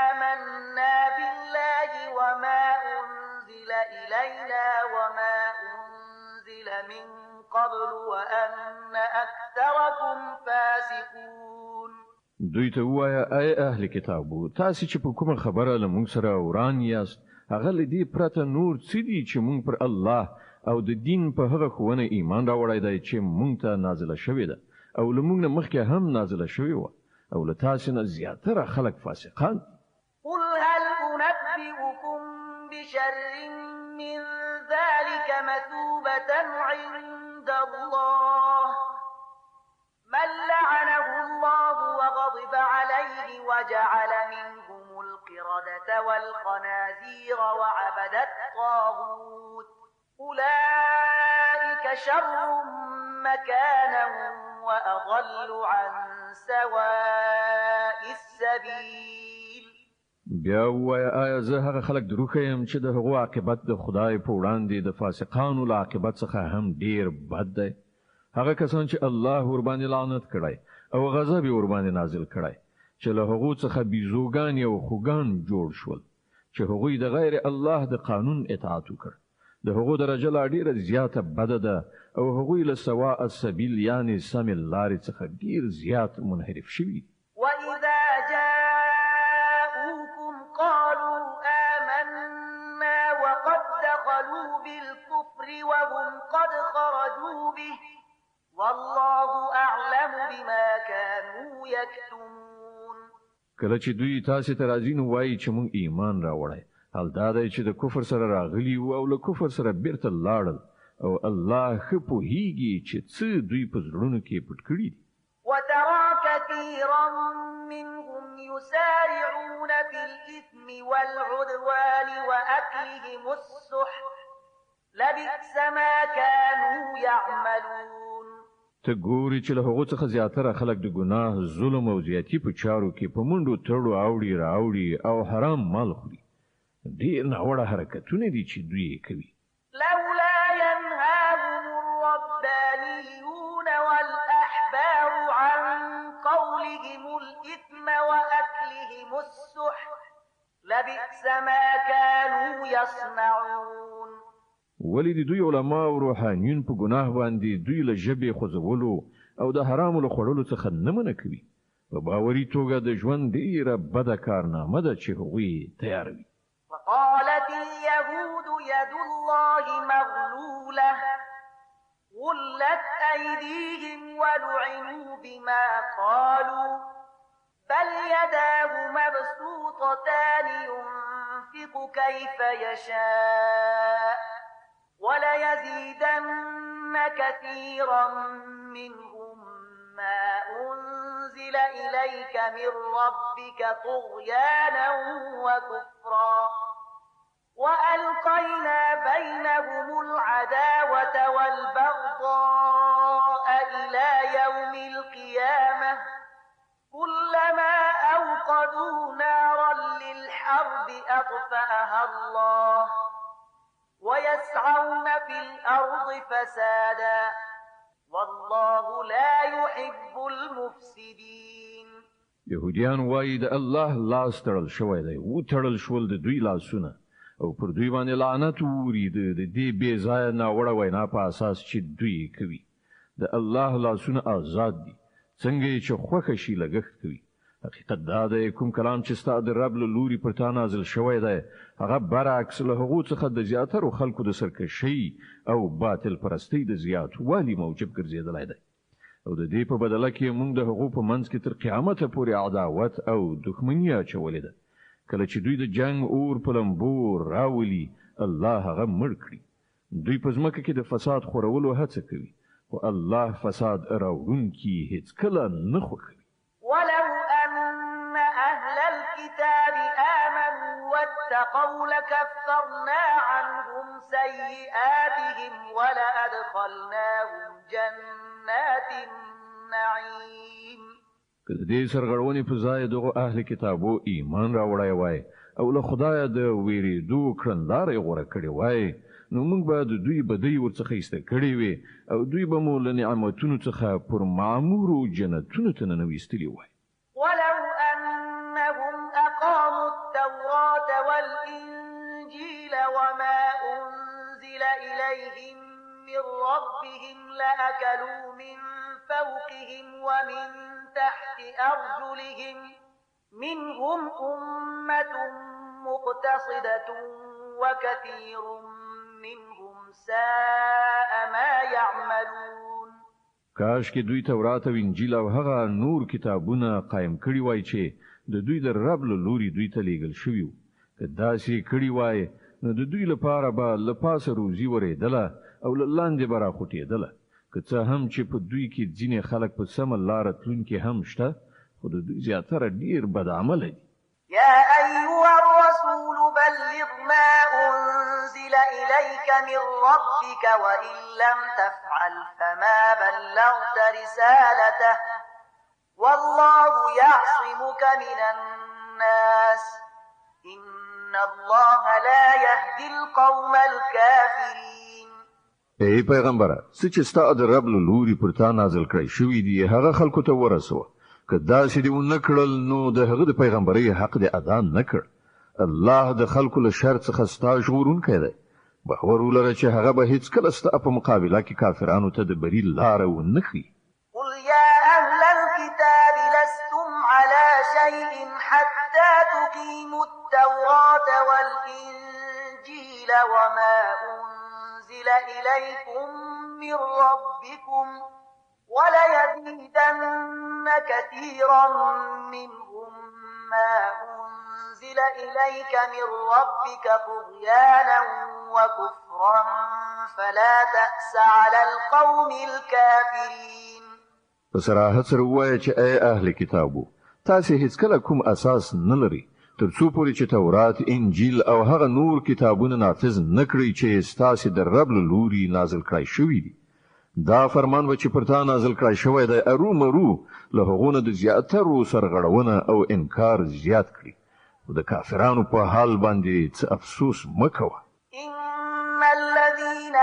آمنا بالله وما أنزل إلينا وما أنزل من قبل وأن أكثركم فاسقون. دوی ته وایا ای اهل کتابو تاسو چې په کومه خبره له موږ سره وران یاست هغه لدی پرته نور څه دي چې موږ پر الله او د دین په هغه خوونه ایمان راوړی دی چې موږ ته نازله شوې ده او له موږ نه مخکې هم نازله شوې وه او له تاسو نه زیاتره خلک فاسقان. قل هل أنبئكم بشر من ذلك مثوبة عند الله من لعنه الله وغضب عليه وجعل منهم القردة والخنازير وعبد الطاغوت أولئك شر مكانا وأضل عن سواء السبيل. بیا وایا آیا زه هغه خلک دروغ یم چې د هغو عاقبت د خدای په وړاندې د فاسقانو له عاقبت څخه هم ډیر بد دی. هغه کسان چې الله ور باندې لعنت کړی او غضب ور باندې نازل کړی چې له هغو څخه بیزوګان او خوګان جوړ شول چې هغوی د غیر الله د قانون اطاعت وکړ د هغو درجه لا ډیره زیاته بده ده او هغوی له سواء السبیل یعنی سم لارې څخه ډیر زیات منحرف شوي. وإذا جاءوكم قالوا آمنا وقد دخلوا بالكفر وهم قد خرجوا به والله أعلم بما كانوا يكتمون. کله چې دوی تاسو ته راځي نو وایي چې موږ ایمان راوړی حال دا دی چې د کفر سره راغلي او له کفر سره بیرته لاړل او الله ښه پوهیږي چې څه دوی په زړونو کې پټ کړي دي. وترى كثيرا منهم يسارعون في الإثم والعدوان وأكلهم السحت لبئس ما كانوا يعملون. ته ګوري چې له هغو څخه زیاتره خلک د ګناه ظلم او زیاتی په چارو کې په منډو تړو اوړي راوړي او حرام مال خوري. ډیر ناوړه حرکتونه دي چې دوی کوي. لولا ينهاهم الربانيون والأحبار عن قولهم الإثم وأكلهم السحت لبئس ما كانوا يصنعون. ولی د دوی علما او روحانیون په ګناه باندې دوی له ژبې خوځولو او د حرامو له خوړلو څخه نه منع کوي. په باوري توګه د ژوند ډیره بده کارنامه ده چې هغوی تیاروي. وقالت اليهود يد الله مغلولة غلت أيديهم ولعنوا بما قالوا بل يداه مبسوطتان ينفق كيف يشاء وليزيدن كثيرا منهم ما أنزل إليك من ربك طغيانا وكفرا وألقينا بينهم العداوة والبغضاء إلى يوم القيامة كلما أوقدوا نارا للحرب أطفأها الله ويسعون في الأرض فسادا والله لا يحب المفسدين. يهوديان وایي د الله لاس تړل شوی دی او تړل شول د دوی لاسونه او پر دوی باندې لعنت ووري د دې بې ځایه ناوړه وینا په اساس چې دوی کوي. د الله لاسونه آزاد دي څنګه چې خوښه شي لګښت کوي. حقیقت دا دی کوم کلام چې ستاسو د رب له لوري پر تا نازل شوی دی هغه برعکس له هغو څخه د زیاترو خلکو د سرکشي او باطل پرستی د زیاتوالي موجب ګرځېدلی دی او د دې په بدله کې موږ د هغو په منځ کې تر قیامته پورې عداوت او دښمني اچولې ده. کله چې دوی د جنگ اور په لمبو راولي الله هغه مړ کړي دوی په ځمکه کې د فساد خورولو هڅه کوي او الله فساد راوړونکي هیڅ کله نه خوښوي ولو أن أهل الكتاب آمنوا واتقوا لكفرنا عنهم سيئاتهم ولأدخلناهم جنات النعيم که د دې سرغړونې په ځای دغه اهل کتابو ایمان راوړی وای او له خدایه د ویریدو کړندارې غوره کړې وای نو موږ به د دوی بدۍ ورڅخه ایسته کړې وي او دوی به مو له نعمتونو څخه پر معمورو جنتونو ته ننویستلي وای ولو أنهم أقاموا التوراة والإنجيل وما أنزل إليهم من ربهم لأكلوا من فوقهم ومن تحت أرجلهم منهم أمة مقتصدة وكثير منهم ساء ما يعملون کاش کې دوی تورات او انجیل او هغه نور کتابونه قائم کړی وای چې د دوی د رب له لوري دوی ته لیږل شوی وو که داسې کړی وای نو د دوی لپاره به له پاسه روزي ورېدله او له لاندې به راخوټېدله که څه هم چې په دوی کې ځینې خلک په سمه لاره تلونکي هم شته خو د دوی زیاتره ډېر بدعمله دي يا أيها الرسول بلغ ما أنزل إليك من ربك وإن لم تفعل فما بلغت رسالته والله يعصمك من الناس إن الله لا يهدي القوم الكافرين ای پیغمبره څه چې ستا د رب له لوري پر تا نازل کړی شوي دي هغه خلکو ته ورسوه که داسې دې ونه کړل نو د هغه د پیغمبرۍ حق دې ادا نه کړ الله د خلکو له شر څخه ستا ژغورونکی دی باور ولره چې هغه به هیڅکله ستا په مقابله کې کافرانو ته د بري لاره ونه ښیي قل يا أهل الكتاب لستم على شيء حتى تقيموا التوراة والإنجيل وما أنزل إليكم من ربكم وليزيدن كثيرا منهم ما أنزل إليك من ربك طغيانا وكفرا فلا تأس على القوم الكافرين په صراحت سره وایي چې ای اهل کتابو تاسو هیڅکله کوم اساس نه لري تر څو پورې چې تورات انجیل او هغه نور کتابونه نافذ نه کړئ چې ستاسو د رب له لوري نازل کړی شوی دي دا فرمان و چې پر تا نازل کړی شوی دی ارومرو له هغونه د زیاترو سرغړونه او انکار زیات کړي او د کافرانو په حال باندې څه افسوس مکوه إن الذين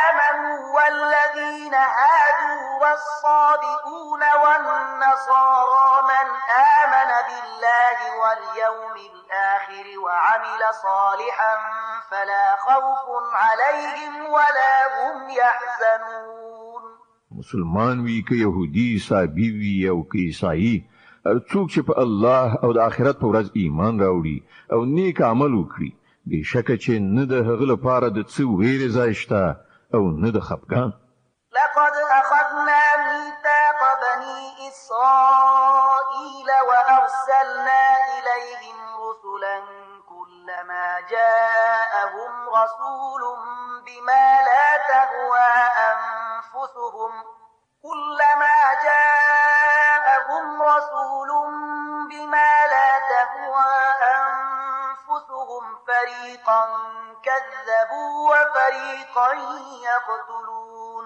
آمنوا والذين هادوا والصابئون والنصارى من آمن بالله واليوم الآخر وعمل صالحا فلا خوف عليهم ولا هم يحزنون مسلمان وی که يهودي صابي وی او که عیسائی څوک چې په الله او د آخرت په ورځ ایمان راوړي او نیک عمل وکړي بشکه چې نه د هغه لپاره د څه ویرې ځای شته او نه د خفګان لقد أخذنا ميثاق بني إسرائيل وأرسلنا إليهم رسلا كلما جاءهم رسول بما لا تهوى أنفسهم فريقا كذبوا وفريقا يقتلون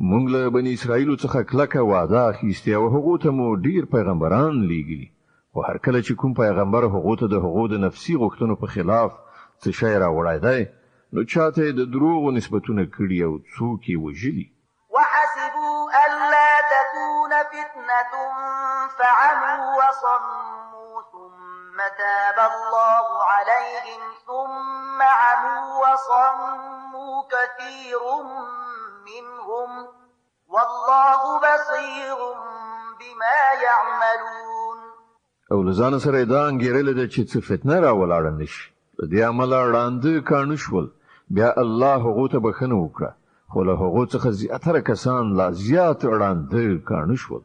مونږ له بنی اسرائیل څخه کلکه وعده اخیسته او هغه ته مو ډیر پیغمبران لیږلي او هر کله چې کوم پیغمبر هغه ته د هغو د نفسي غوښتنو په خلاف څه شی راوړای دی نو چاته د دروغ نسبتونه کړی او څوک یې وژلي وحسبوا ألا تكون فتنة فعموا وصموا ثم تاب الله عليهم ثم عموا وصموا كثير منهم والله بصير بما يعملون او لزان سره دا انګیرل د چې څه فتنه را ولاړ نشي دې عمل وړاندې کانو شول بیا الله هغه ته بخنه وکړه خو له هغه څخه زیاتره کسان لا زیات وړاندې کانو شول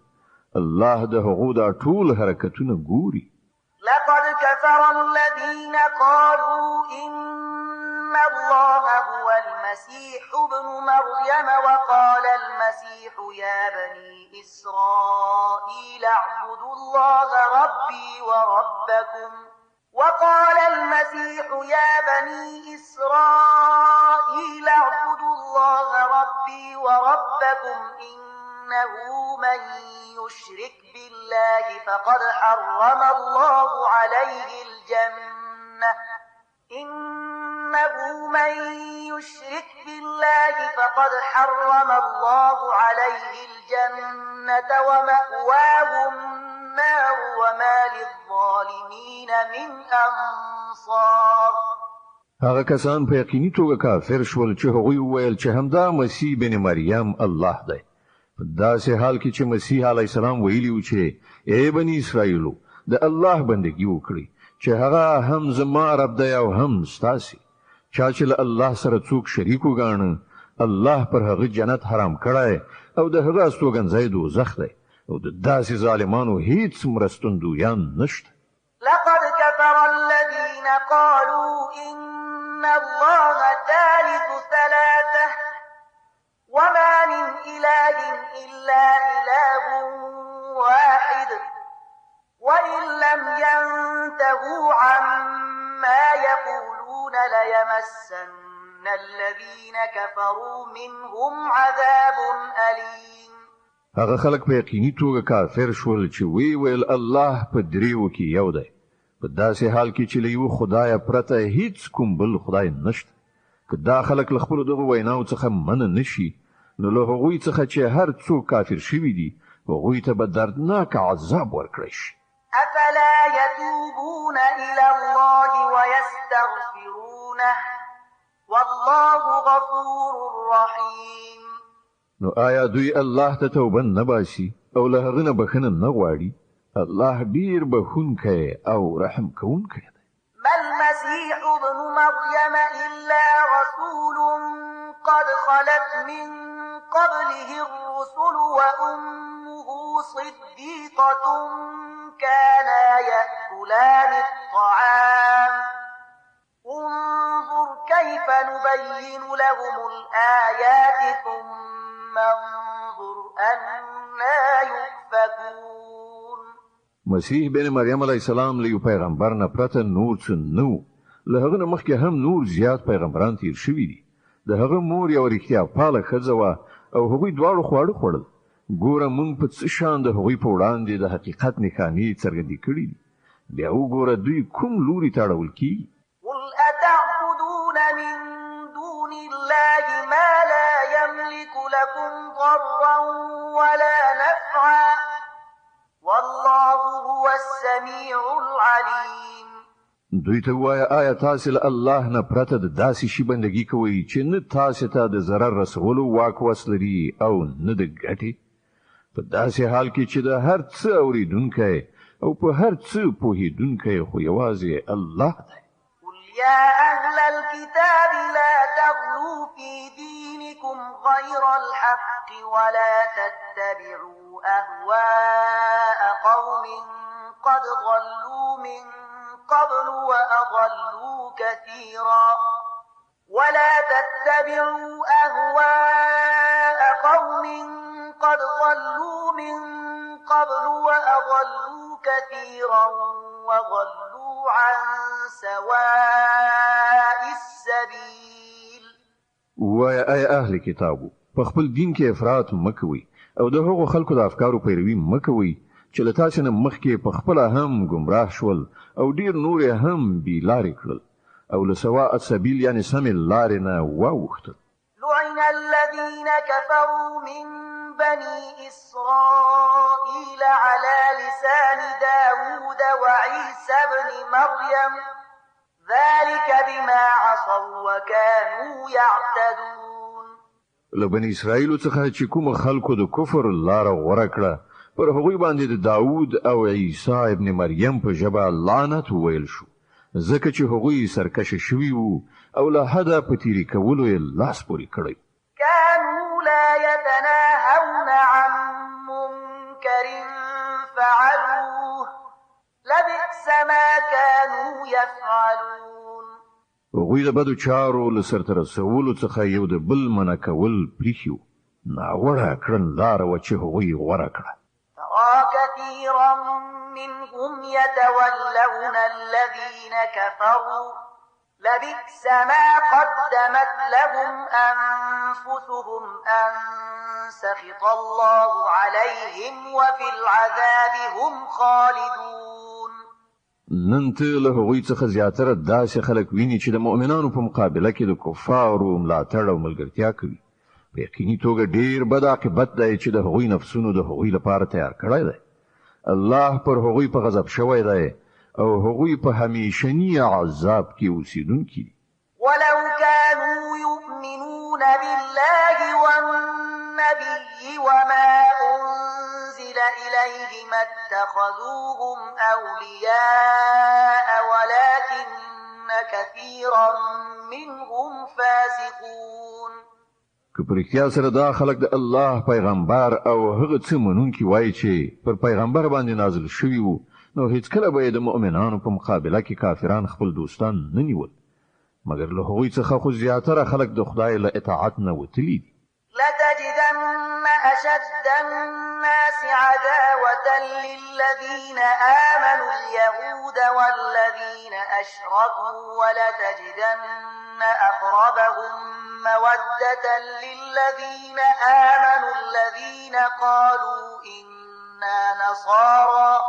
الله د هغه د ټول حرکتونه ګوري لقد كفر كفر الذين قالوا إن الله هو المسيح ابن مريم وقال المسيح يا بني إسرائيل اعبدوا الله ربي وربكم وقال المسيح يا بني إسرائيل اعبدوا الله ربي وربكم إنه من يشرك بالله فقد حرم الله عليه الجنة إنه من يشرك بالله فقد حرم الله عليه الجنة ومأواه النار وما للظالمين من أنصار. هغه کسان په یقیني توګه کافر شول چې هغوی وویل چې همدا مسیح بن مریم الله دی. په داسې حال کې چې مسیح علی السلام ویلی و چې ای بنی اسرائیلو د الله بندگی وکړئ چې هغه هم زما رب دی او هم ستاسو. چا چې له الله سره څوک شریک وګاڼه الله پر هغه جنت حرام کړی او د هغه استوګنځای دوزخ دی او د داسې ظالمانو هیڅ مرستندویان نشته. لقد كفر الذين قالوا إن الله ثالث ثلاثة وما من إله إلا إله واحد وإن لم ينتهوا عما يقولون ليمسن الذين كفروا منهم عذاب أليم. هغه خلک په یقیني توګه کافر شول چې ویل الله په دریو کې یو دی. په داسې حال کې چې له یو خدای پرته هیڅ کوم بل خدای نشته. که دا خلک له خپلو دغو ویناو څخه منع نشي نو له هغوی څخه چې هر څوک کافر شوي دي هغوی ته به دردناک عذاب ورکړی شي. أفلا يتوبون إلى الله ويستغفرونه والله غفور رحيم. نو آیا دوی الله ته توبه نه باسي او له هغه نه بخښنه نه غواړي؟ الله ډیر بخښونکی او رحم کوونکی دی. ما المسيح ابن مريم إلا رسول قد خلت من قبله الرسل وأمه صديقة كانا يأكلان الطعام انظر كيف نبين لهم الآيات ثم انظر أنا يؤفكون. مسیح بن مریم علیه السلام له پیغمبر نه پرته نور څه نو. له هغه نه مخکې هم نور زیات پیغمبران تیر شوي دي. د هغه مور یو رښتیا پاله ښځه وه او هغوی دواړو خواړه خوړل. ګوره موږ په څه شان د هغوی په وړاندې د حقیقت نښانې څرګندې کړي دي. بیا وګوره دوی کوم لوري ته اړول کېږي. قل أتعبدون من دون الله ما لا يملك لكم ضرا ولا نفعا والله هو السميع العليم. دوی ته وایه آیا تاسې له الله نه پرته د داسې شي بندګي کوئ چې نه تاسې ته د ضرر رسولو واک وس لري او نه د ګټې؟ په داسې حال کې چې د هر څه اورېدونکی او په هر څه پوهېدونکی خو یوازې الله دی. قل يا أهل الكتاب لا تغلوا في دينكم غير الحق ولا تتبعوا أهواء قوم قد ضلوا من قبل وأضلوا كثيرا ولا تتبعوا أهواء قوم قد ضلوا من قبل وأضلوا كثيرا وضلوا عن سواء السبيل. وای ای اهل کتابو په خپل دین کې افراط مکوئ او د هغو خلکو د افکارو پیروي مکوئ چې له تاسو نه مخکې په خپل هم گمراه شول او ډیر نور هم بي لارې کړل او له سواء السبيل یعنی سم لارې نه واوښتل. لعن الذين كفروا من بني إسرائيل على لسان داود وعيسى بن مريم ذلك بما عصوا وكانوا يعتدون. له بني اسرائیل څخه چې کوم خلکو د کفر لار غوړه کړه پر هغوی باندې د داوود او عیسی ابن مریم په ژبه لعنت ویل شو ځکه چې هغوی سرکشه شوي وو او له حده په تیری کولو یې لاس پورې کړی. كانوا لا يتناهون عن منكر فعلوه لبئس ما كانوا يفعلون هغوی د بدو چارو له سرته رسولو څخه یو د بل منع کول پریښیو ناوړه کړنلاره وه چې هغوی غوره کړه ترى كثيرا منهم يتولون الذين كفروا لبئس ما قدمت لهم أنفسهم أن سخط الله عليهم وفي العذاب هم خالدون نن ته له هغوی څخه زیاتره داسې خلک ویني چې د مؤمنانو په مقابله کې د کفارو ملاتړ او ملګرتیا کوي په یقیني توګه ډیر بد عاقبت دی چې د هغوی نفسونو د هغوی لپاره تیار کړی دی الله پر هغوی په غضب شوی دی او هغوی په همیشنی عذاب کې اوسیدونکي دي ولو كانوا يؤمنون بالله والنبي وما أنزل إليه ما اتخذوهم أولياء ولكن كثيرا منهم فاسقون که پر اختیار سره دا خلک د الله پیغمبر او هغه څه منونکي وایي چې پر پیغمبر باندې نازل شوی وو نو هیڅ کله به د مؤمنانو په مقابله کې کافران خپل دوستان نه نیول مګر له هغوی څخه خو زیاتره خلک د خدای له اطاعت نه وتلي دي لتجدن أشد الناس عداوة للذين آمنوا اليهود والذين أشركوا ولتجدن أقربهم مودة للذين آمنوا الذين قالوا إنا نصارى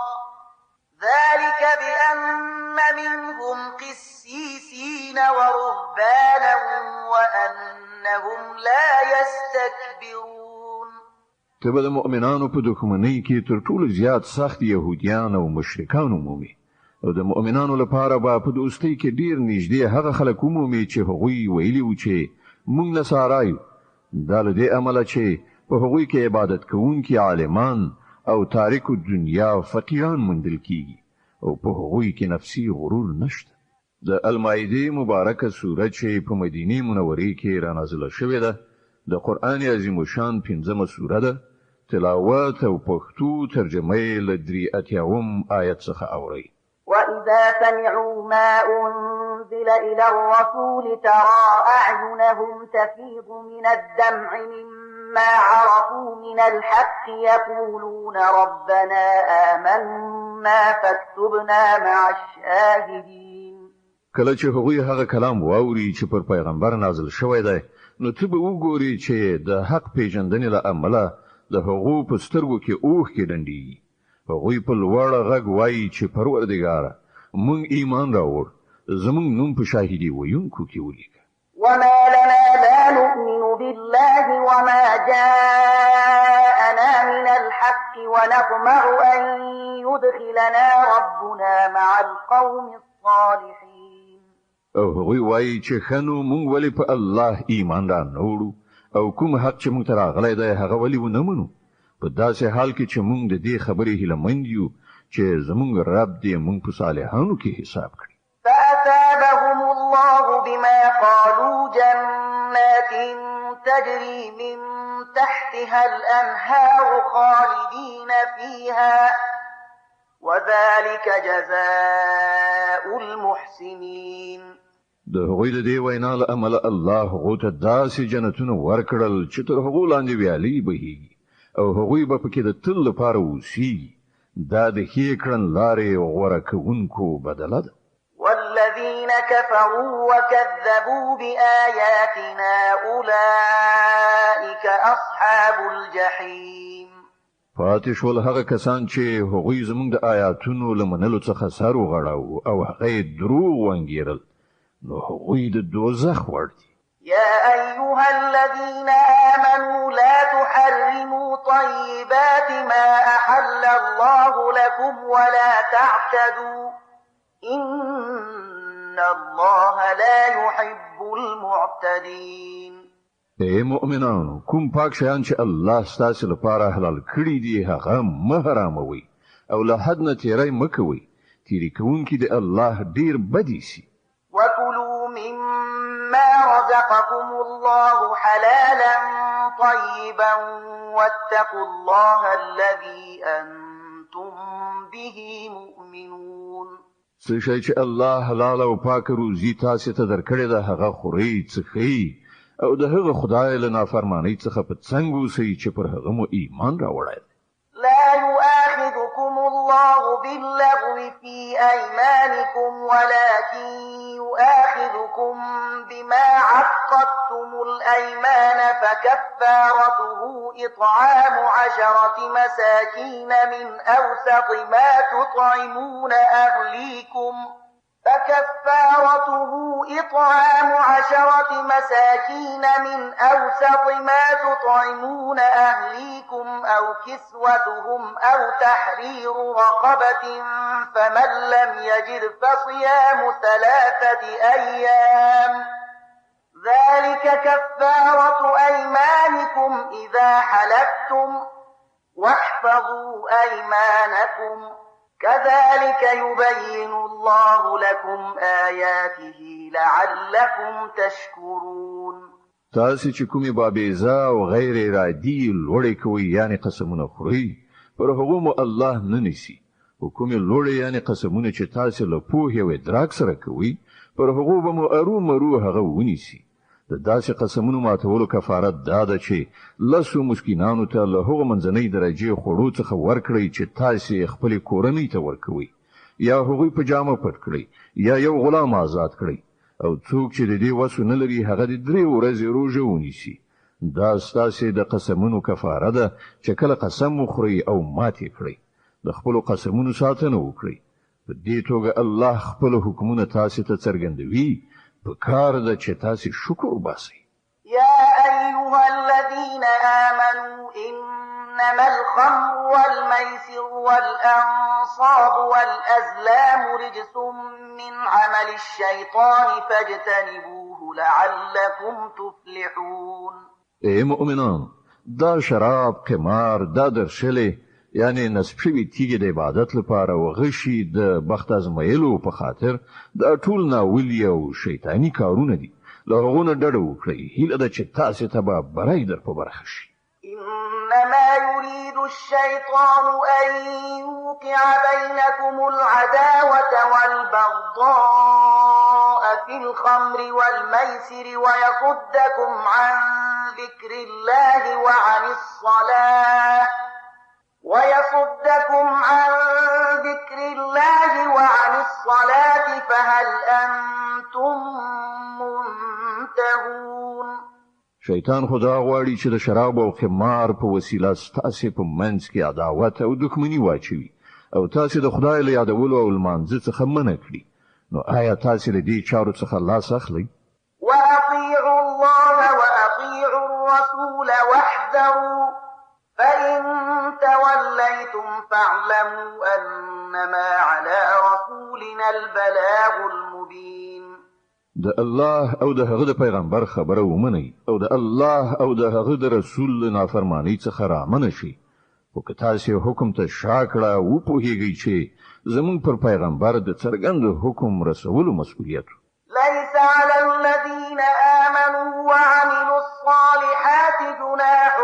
ذلك بأن منهم قسيسين ورهبانا وأنهم لا يستكبرون تبه د مؤمنانو په دښمنۍ کې تر ټولو زیات سخت يهوديان او مشرکان عمومي او د مؤمنانو لپاره به په دوستۍ کې ډیر نږدې هغه خلک عمومي چې هغوی ویلي و چې موږ نصارایو دا له دې امله چې په هغوی کې عبادت کوونکي عالمان او تاریکو دنیا فقیران مندل کیږي او په هغوی کې نفسي غرور نشته د المائده مبارکه سوره چې په مدینه منوره کې را نازله شوې ده د قران عظیم شان 15مه سوره ده تلاوت او پښتو ترجمه یې له 83 آیت څخه اوري وإذا سمعوا ما أنزل إلى الرسول ترى أعينهم تفيض من الدمع مما عرفوا من الحق يقولون ربنا آمنا فاكتبنا مع الشاهدين کله چې هغوی هغه کلام واوري چې پر پیغمبر نازل شوی دی نو ته به وګوري چې د حق پیژندنې له امله د هغو په سترګو کې اوښکې ډنډېږي هغوی په لوړه غږ وایي چې پروردګاره موږ ایمان راوړ زموږ نوم په شاهدي ویونکو کې ولیکه وما لنا لا نؤمن بالله وما جاءنا من الحق ونطمع أن يدخلنا ربنا مع القوم الصالحين او هغوی وایي چې خنو موږ ولې په الله ایمان را نوړو او کوم حق چې موږ ته راغلی دی هغه ولې ونه منو په داسې حال کې چې موږ د دې خبرې هیلهمند یو چې زموږ رب دې موږ په صالحانو کې حساب کړي فأثابهم الله بما قالوا جنات تجري من تحتها الأنهار خالدين فيها وذلك جزاء المحسنين د هغوی د دې وینا له امله الله هغو ته داسې جنتونه ورکړل چې تر هغو لاندې ویالې بهیږي او هغوی به پکې د تل لپاره اوسیږي دا د ښې کړنلارې غوره کوونکو بدله ده والذين كفروا وكذبوا بآياتنا أولئك أصحاب الجحيم پاتې شول هغه کسان چې هغوی زموږ د آیاتونو له منلو څخه سر وغړاو او هغه یې دروغ وانګیرل نو هغوی د دوزخ وړ دي يا أيها الذين آمنوا لا تحرموا طيبات ما أحل الله لكم ولا تعتدوا إن الله لا يحب المعتدين اے مؤمنانو کوم پاک شیان چې الله ستاسو لپاره حلال کړی دي هغه مه حراموي او له حد نه تیری مکوي تیری کوونکی د الله ډیر بدی سي وكلوا مما رزقكم الله حلالا طيبا واتقوا الله الذي أنتم أنتم به مؤمنون څه شی چې الله حلال او پاک روزي تاسو ته درکړی ده هغه خوري څخی او د هغه خدای له نافرمانی څخه په څنګه اوسئ چې پر هغه مو ایمان راوړی. لا يؤاخذكم الله باللغو في أيمانكم ولكن يؤاخذكم بما عقدتم الأيمان فكفارته إطعام 10 مساكين من أوسط ما تطعمون أهليكم أو كسوتهم أو تحرير رقبة فمن لم يجد فصيام 3 أيام ذلك كفارة أيمانكم إذا حلفتم واحفظوا أيمانكم كذلك يبين الله لكم آياته لعلكم تشكرون. تاسو چې کومې بابیزه او غیر ارادي لوړې کوي یعنی قسمونه خوري پر هغه مو الله نه نیسي. حکم لوړې یعنی قسمونه چې تاسو له پوهې او ادراک سره کوي پر هغه به مو ارو هغه ونیسي. د داسې قسمونو ماتولو کفارت دا ده چې لسو مسکینانو ته له هغه منځنۍ درجه خوړو څخه ورکړئ چې تاسو خپل کورنۍ ته ورکوي یا هغوی په جامه پټ کړئ یا یو غلام آزاد کړئ او څوک چې د دې وسو نه لري هغه د 3 ورځې روزه ونیسي. دا ستاسو د قسمونو کفاره ده چې کله قسم وخورئ او ماتې کړئ د خپل قسمونو ساتنه وکړئ. په دې توګه الله خپل حکمونه تاسو ته څرګندوي. بكار دا چتاسي شكر باسي. يا أيها الذين آمنوا إنما الخمر والميسر والأنصاب والأزلام رجس من عمل الشيطان فاجتنبوه لعلكم تفلحون. اي مؤمنان دا شراب قمار دا درشله یعنی نسب شوی تیګه د عبادت لپاره او غشي د بخت ازمایلو په خاطر د ټول ناولی او شیطانی کارونه دي. له هغه ډډه وکړئ هیله ده چې تاسو ته به برای در په برخه شي. إنما يريد الشيطان أن يوقع بينكم العداوة والبغضاء في الخمر والميسر ويصدكم عن ذكر الله وعن الصلاة فهل أنتم منتهون. شیطان خدا غواړي چې د شراب او خمار په وسیله ستاسو په منځ کې عداوت او دښمنی واچوي او تاسو د خدای له یادولو او لمانځه څخه منع کړي. نو آیا تاسو له دې چارو څخه لاس اخلئ؟ وأطيعوا الله وأطيعوا الرسول واحذروا فإن توليتم فاعلموا أنما على رسولنا البلاغ المبين. د الله او د هغه د پیغمبر خبره ومنئ او د الله او د هغه د رسول نافرمانی څخه رامنه شي. او که تاسو حکم ته شاکړه او پوهیږئ چې زمون پر پیغمبر د څرګند حکم رسولو مسؤلیت. ليس على الذين آمنوا وعملوا الصالحات جناح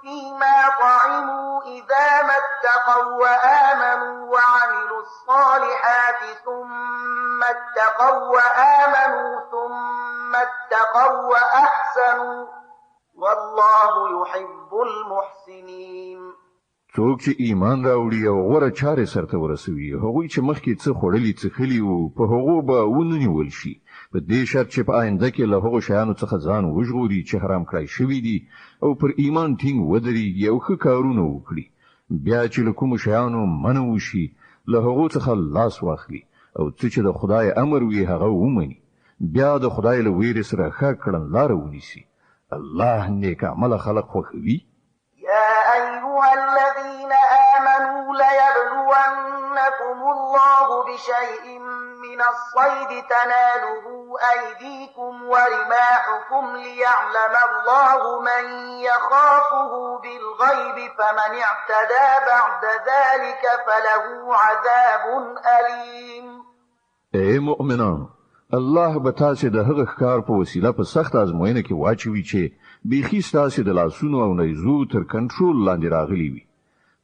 فيما طعموا إذا ما اتقوا وآمنوا وعملوا الصالحات ثم اتقوا وأحسنوا والله يحب المحسنين. څوک چې ایمان راوړي او غوړه چارې سرته ورسوي هغوی چې مخکې څه خورلي څه خلی وو په هغو به ونیول شي په دې شرط چې په آینده کې له هغو شیانو څخه ځان وژغوري چې حرام کړی شوي دي او پر ایمان ټینګ ودرېږي او ښه کارونه وکړي. بیا چې له کومو شیانو منع وشي له هغو څخه لاس واخلي او څه چې د خدای امر وي هغه ومني. بیا د خدای له ویرې سره ښه کړنلاره ونیسي. الله نیک عمله خلق خوښوي. يا أيها الذين آمنوا ليبلونكم الله بشيء من الصيد تناله أيديكم ورماحكم ليعلم الله من يخافه بالغيب فمن اعتدى بعد ذلك فله عذاب أليم. اے مؤمنان الله به تاسو د هغه ښکار په وسیله په سخت ازموینه کې واچوي چې بیخي تاسو د لاسونو او نیزو تر کنټرول لاندې راغلي وي.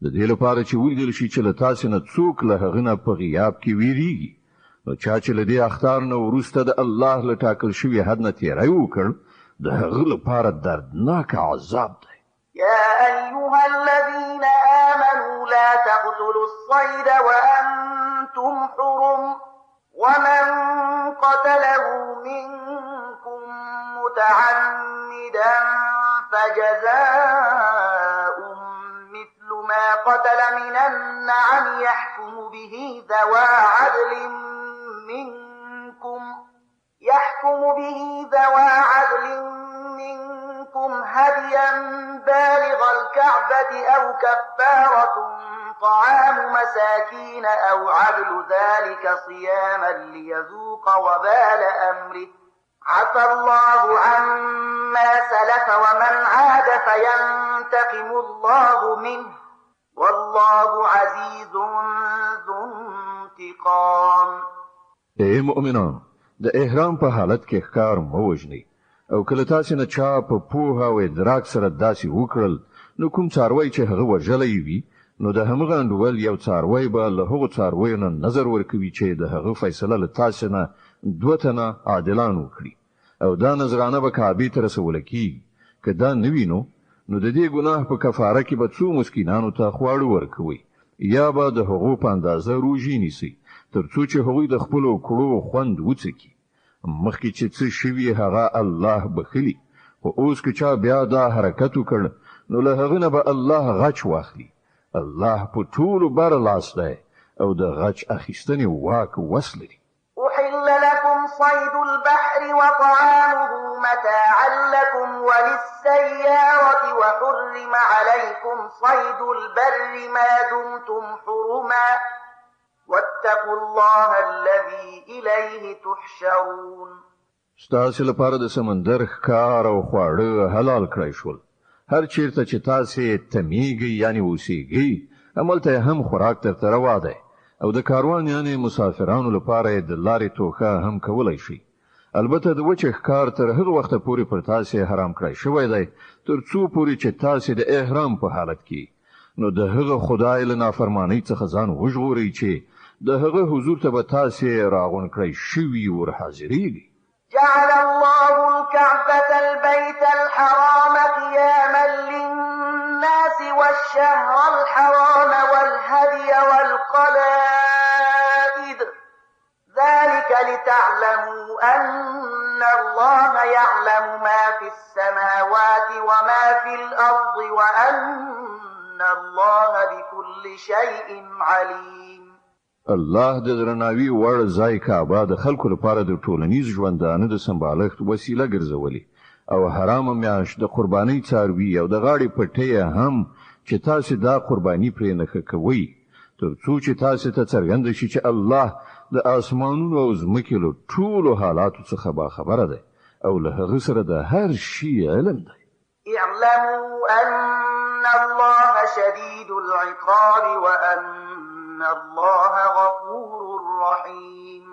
د دې لپاره چې ولیدل شي چې له تاسو نه څوک له هغه نه په غیاب کې ویریږي نو چا چې له دې اختار نه وروسته د الله له ټاکل شوي حد نه تیری وکړ د هغه لپاره دردناک عذاب دی. يا أيها الذين آمنوا لا تقتلوا الصيد وأنتم حرم ومن قتله منكم متعمدا فجزاء مثل ما قتل من النعم يحكم به ذوى عدل منكم هديا بالغ الكعبة أو كفارة طعام مساكين أو عدل ذلك صياما ليذوق وبال أمره عفى الله عما سلف ومن عاد فينتقم الله منه والله عزيز ذو انتقام. اے مؤمنان د احرام په حالت کې ښکار مو وژنئ او کله تاسو نه چا په پوهه او ادراک سره داسې وکړل نو کوم څاروی چې هغه وژلی وي نو د همغه انډول یو څاروی به له هغو څارویو نه نظر ورکوي چې د هغه فیصله له تاسو نه دوه تنه عادلان وکړي او دا نظرانه به کعبې ته رسوله کیږي که دا نه وي نو د دې ګناه په کفاره کې به څو مسکینانو ته خواړه ورکوي یا به د هغو په اندازه روژې نیسئ تر څو چې هغوی د خپلو کړو خوند وڅکي مخکې چې څه شوي هغه الله بخلي خو اوس که چا بیا دا حرکت وکړ نو له هغه نه به الله غچ واخلي. الله په ټولو بر لاس دی او د غچ اخیستنې واک وس لري. أحل لكم صيد البحر وطعامه متاعا لكم وللسيارة وحرم عليكم صيد البر ما دمتم حرما واتقوا الله الذي إليه تحشرون. ستاسو لپاره د سمندر ښکار او خواړه حلال کړی شول هر چیرته چې تاسو تمیږئ یعنی اوسېږئ هملته هم خوراک درته روا دی او د کاروان یعنی مسافرانو لپاره د لارې توښه هم کولای شي. البته د وچه ښکار تر هغه وخت پورې پر تاسو حرام کړی شوی دی تر څو پورې چې تاسو د احرام په حالت کې نو د هغه خدای له نافرمانی څخه ځان وژغورئ چې د هغه حضور ته به تاسو راغون کړی شوي ور حاضرېږي. جعل الله الكعبة البيت الحرام قياما للناس والشهر الحرام والهدي والقلائد ذلك لتعلموا أن الله يعلم ما في السماوات وما في الأرض وأن الله بكل شيء عليم. الله د درناوي وړ ځای کعبه د خلکو لپاره د ټولنیز ژوندانه د سمبالښت وسیله ګرځولې او حرام میاشت د قربانۍ څاروي او د غاړې پټۍ هم چې تاسو دا قرباني پرې نه کوئ تر څو چې تاسو ته څرګند شي چې الله د اسمانونو او ځمکې له ټولو حالاتو څخه باخبره دی او له هغه سره د هر شي علم دی. اعلموا أن الله شديد العقاب وأن الله غفور رحيم.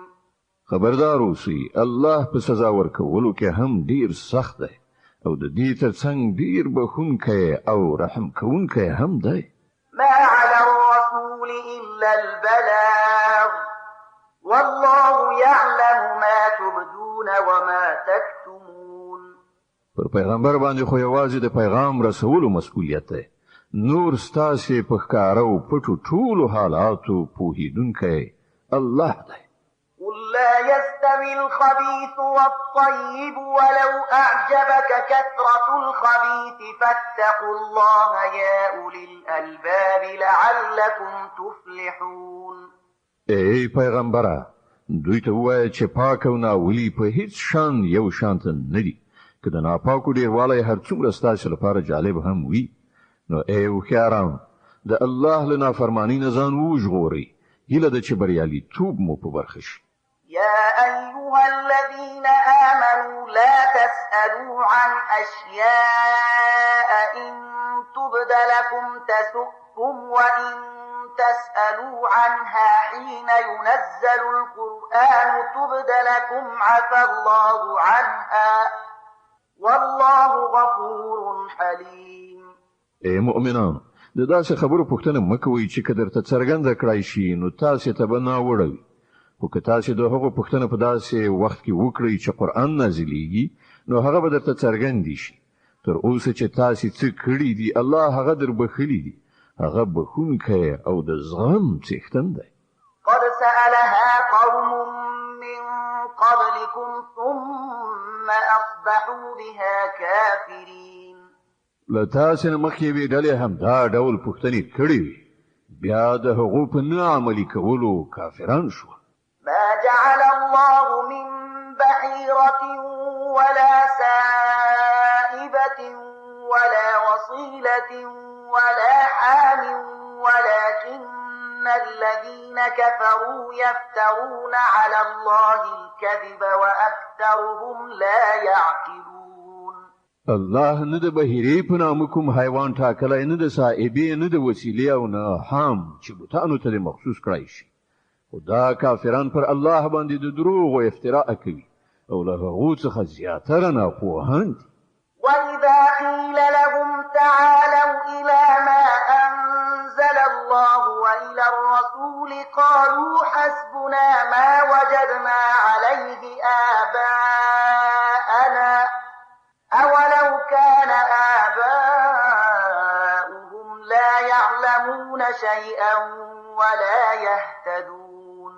خبردار اوسئ الله په سزا ورکولو کې هم ډیر سخت دی او د دې ترڅنګ ډیر بخښونکی او رحم کوونکی هم دی. ما على الرسول إلا البلاغ والله يعلم ما تبدون وما تكتمون. پر پیغمبر باندې خو یوازې د پیغام رسولو مسؤلیت دی نور ستاسو په ښکارا او پټو ټولو حالاتو پوهیدونکی الله دی. قل لا يستوي الخبيث والطيب ولو أعجبك كثرة الخبيث فاتقوا الله يا أولي الألباب لعلكم تفلحون. ای پیغمبره دوی ته وایي چې پاک او ناولي په هیڅ شان یو شان نه دي که د ناپاکو ډیروالی هر څومره ستاسو لپاره جالب هم وي نو ای هوښیاران د الله له نافرمانۍ نه ځان وژغورئ هیله ده چې بریالیتوب مو په برخه شي. يا أيها الذين آمنوا لا تسألوا عن أشياء إن تبد لكم تسؤكم وإن تسألوا عنها حين ينزل القرآن تبد لكم عفى الله عنها والله غفور حليم. ای مؤمنان د داسې خبرو پوښتنه مکوئ چې کدر ته څرګنده کړای شي نو تاسو ته به نه وړوي خو که تاسو د هغو پوښتنه په داسې وخت کې وکړئ چې قرآن نازلېږي نو هغه به درته څرګند شي تر اوسه چې تاسو څه کړی دي الله هغه در بخښلی دي هغه بخښونکی او د زغم څښتن دی قد سألها قوم من قبلكم ثم أصبحوا بها كافرين لتاسو نه مخکې وی ډلې هم دا ډول پوښتنې کړې وي بیا د هغو په نه عملي کولو کافران شو ما جعل الله من بحيرة ولا سائبة ولا وصيلة ولا حام ولكن الذين كفروا يفترون على الله الكذب وأكثرهم لا يعقلون الله نه د بهیرې په نامه کوم حیوان ټاکلی نه د سائبې نه د وسیلې او نه حام چې بوتانو ته مخصوص کړی شي خو دا کافران پر الله باندې د دروغ او افتراء کوي او له هغو څخه زیاتره ناپوهان دي وإذا قيل لهم تعالوا إلى ما أنزل الله وإلى الرسول قالوا حسبنا ما وجدنا عليه آباءنا أولو كان آباؤهم لا يعلمون شيئا ولا يهتدون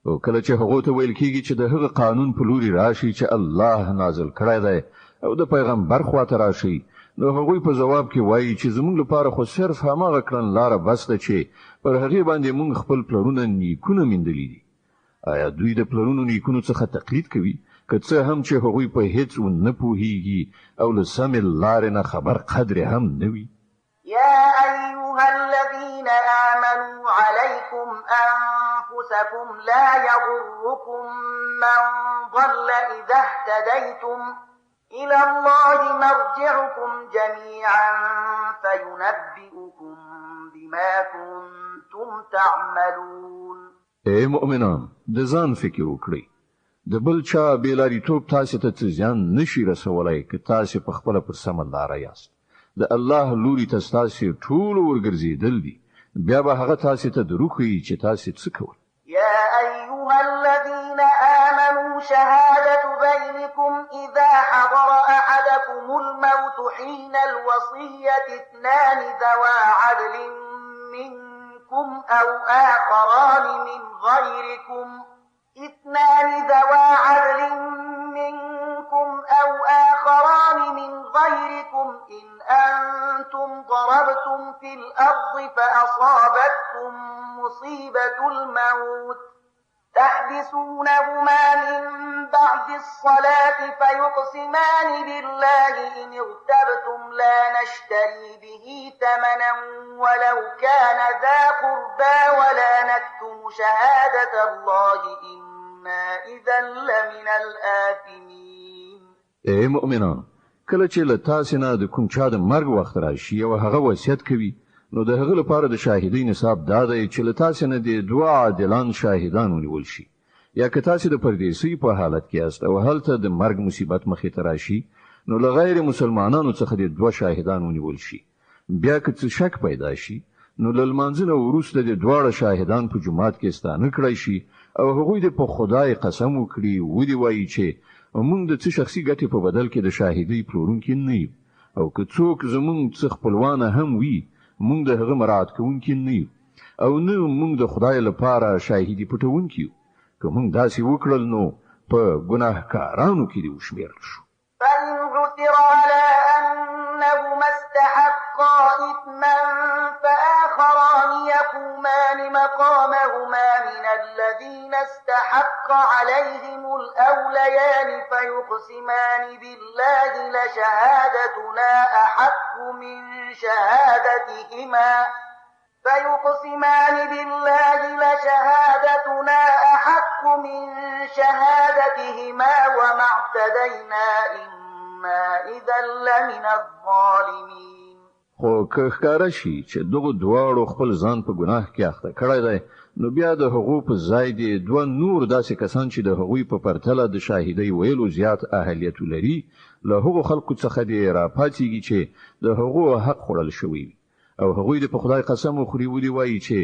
او کله چې هغه ته ویل کیږي چې د هغه قانون په لوري راشي چې الله نازل کړی دی او د پیغمبر خواته راشي نو هغه په جواب کې وایي چې زموږ لپاره خو صرف هماغه کړن لار بس ده چې پر هغه باندې موږ خپل پلرونه نیکونه میندلې دي آیا دوی د پلرونو نیکونو څخه تقلید کوي که څه هم چې هغه په هیڅ نه پوهیږي او له سم لارې نه خبر قدر هم نه وي يا أيها الذين آمنوا عليكم أنفسكم لا يضركم من ضل إذا اهتديتم إلى الله مرجعكم جميعا فينبئكم بما كنتم تعملون اے مؤمنان د ځان فکر وکړئ د بل چا بیلاریتوب تاسو ته ځان نشي رسولای که تاسو په خپل پر سم لار یاست د الله لوري تاسو ټول ورګرځیدل دي بیا به هغه تاسو ته دروخی چې تاسو څه کول يا أيها الذين آمنوا شهادة بينكم إذا حضر أحدكم الموت حين الوصية اثنان ذوى عدل منكم أو آخران من غيركم إن أنتم ضربتم في الأرض فأصابتكم مصيبة الموت تحبسونهما من بعد الصلاة فيقسمان بالله إن ارتبتم لا نشتري به ثمنا ولو كان ذا قربى ولا نكتم شهادة الله إنا إذا لمن الآثمين اے مؤمنان کله چې له تاسو نه د کوم چا د مرګ وخت راشي او هغه وصیت کوي نو د هغه لپاره د شاهدۍ نصاب دا دی چې له تاسو نه د دوه عادلان شاهدان ونیول شي یا که تاسو د پردیسۍ په حالت کې یاست او هلته د مرګ مصیبت مخې ته راشي نو له غیر مسلمانانو څخه د دوه شاهدان ونیول شي بیا که څه شک پیدا شي نو له لمانځنه وروسته د دواړه شاهدان په جماعت کې ستانه کړی شي او هغوی د په خدای قسم وکړي ودی وایي چې موږ د څه شخصي ګټې په بدل کې د شاهدۍ پلورونکي نه یو او که څوک زموږ څه خپلوانه هم وي موږ د هغه مراعات کوونکي نه یو او نه موږ د خدای لپاره شاهدي پټونکي یو که موږ داسې وکړل نو په ګناهکارانو کې دي وشمېرل شو فإن عثر على أنهما استحقا إثما فآخران يقومان مقامهما من الذين استحق عليهم الأوليان فيقسمان بالله لشهادتنا أحق من شهادتهما وما اعتدينا إنا إذا لمن الظالمين خو که ښکاره شي چې دغه دواړو خپل ځان په ګناه کې اخته کړی دی نو بیا د هغو په ځای دی دوه نور داسې کسان چې د هغوی په پرتله د شاهدۍ ویلو زیات اهلیت لري له هغو خلکو څخه دی راپاتېږي چې د هغو حق خوړل شوی وي او هغوی د په خدای قسم وخوري ولي وایي چې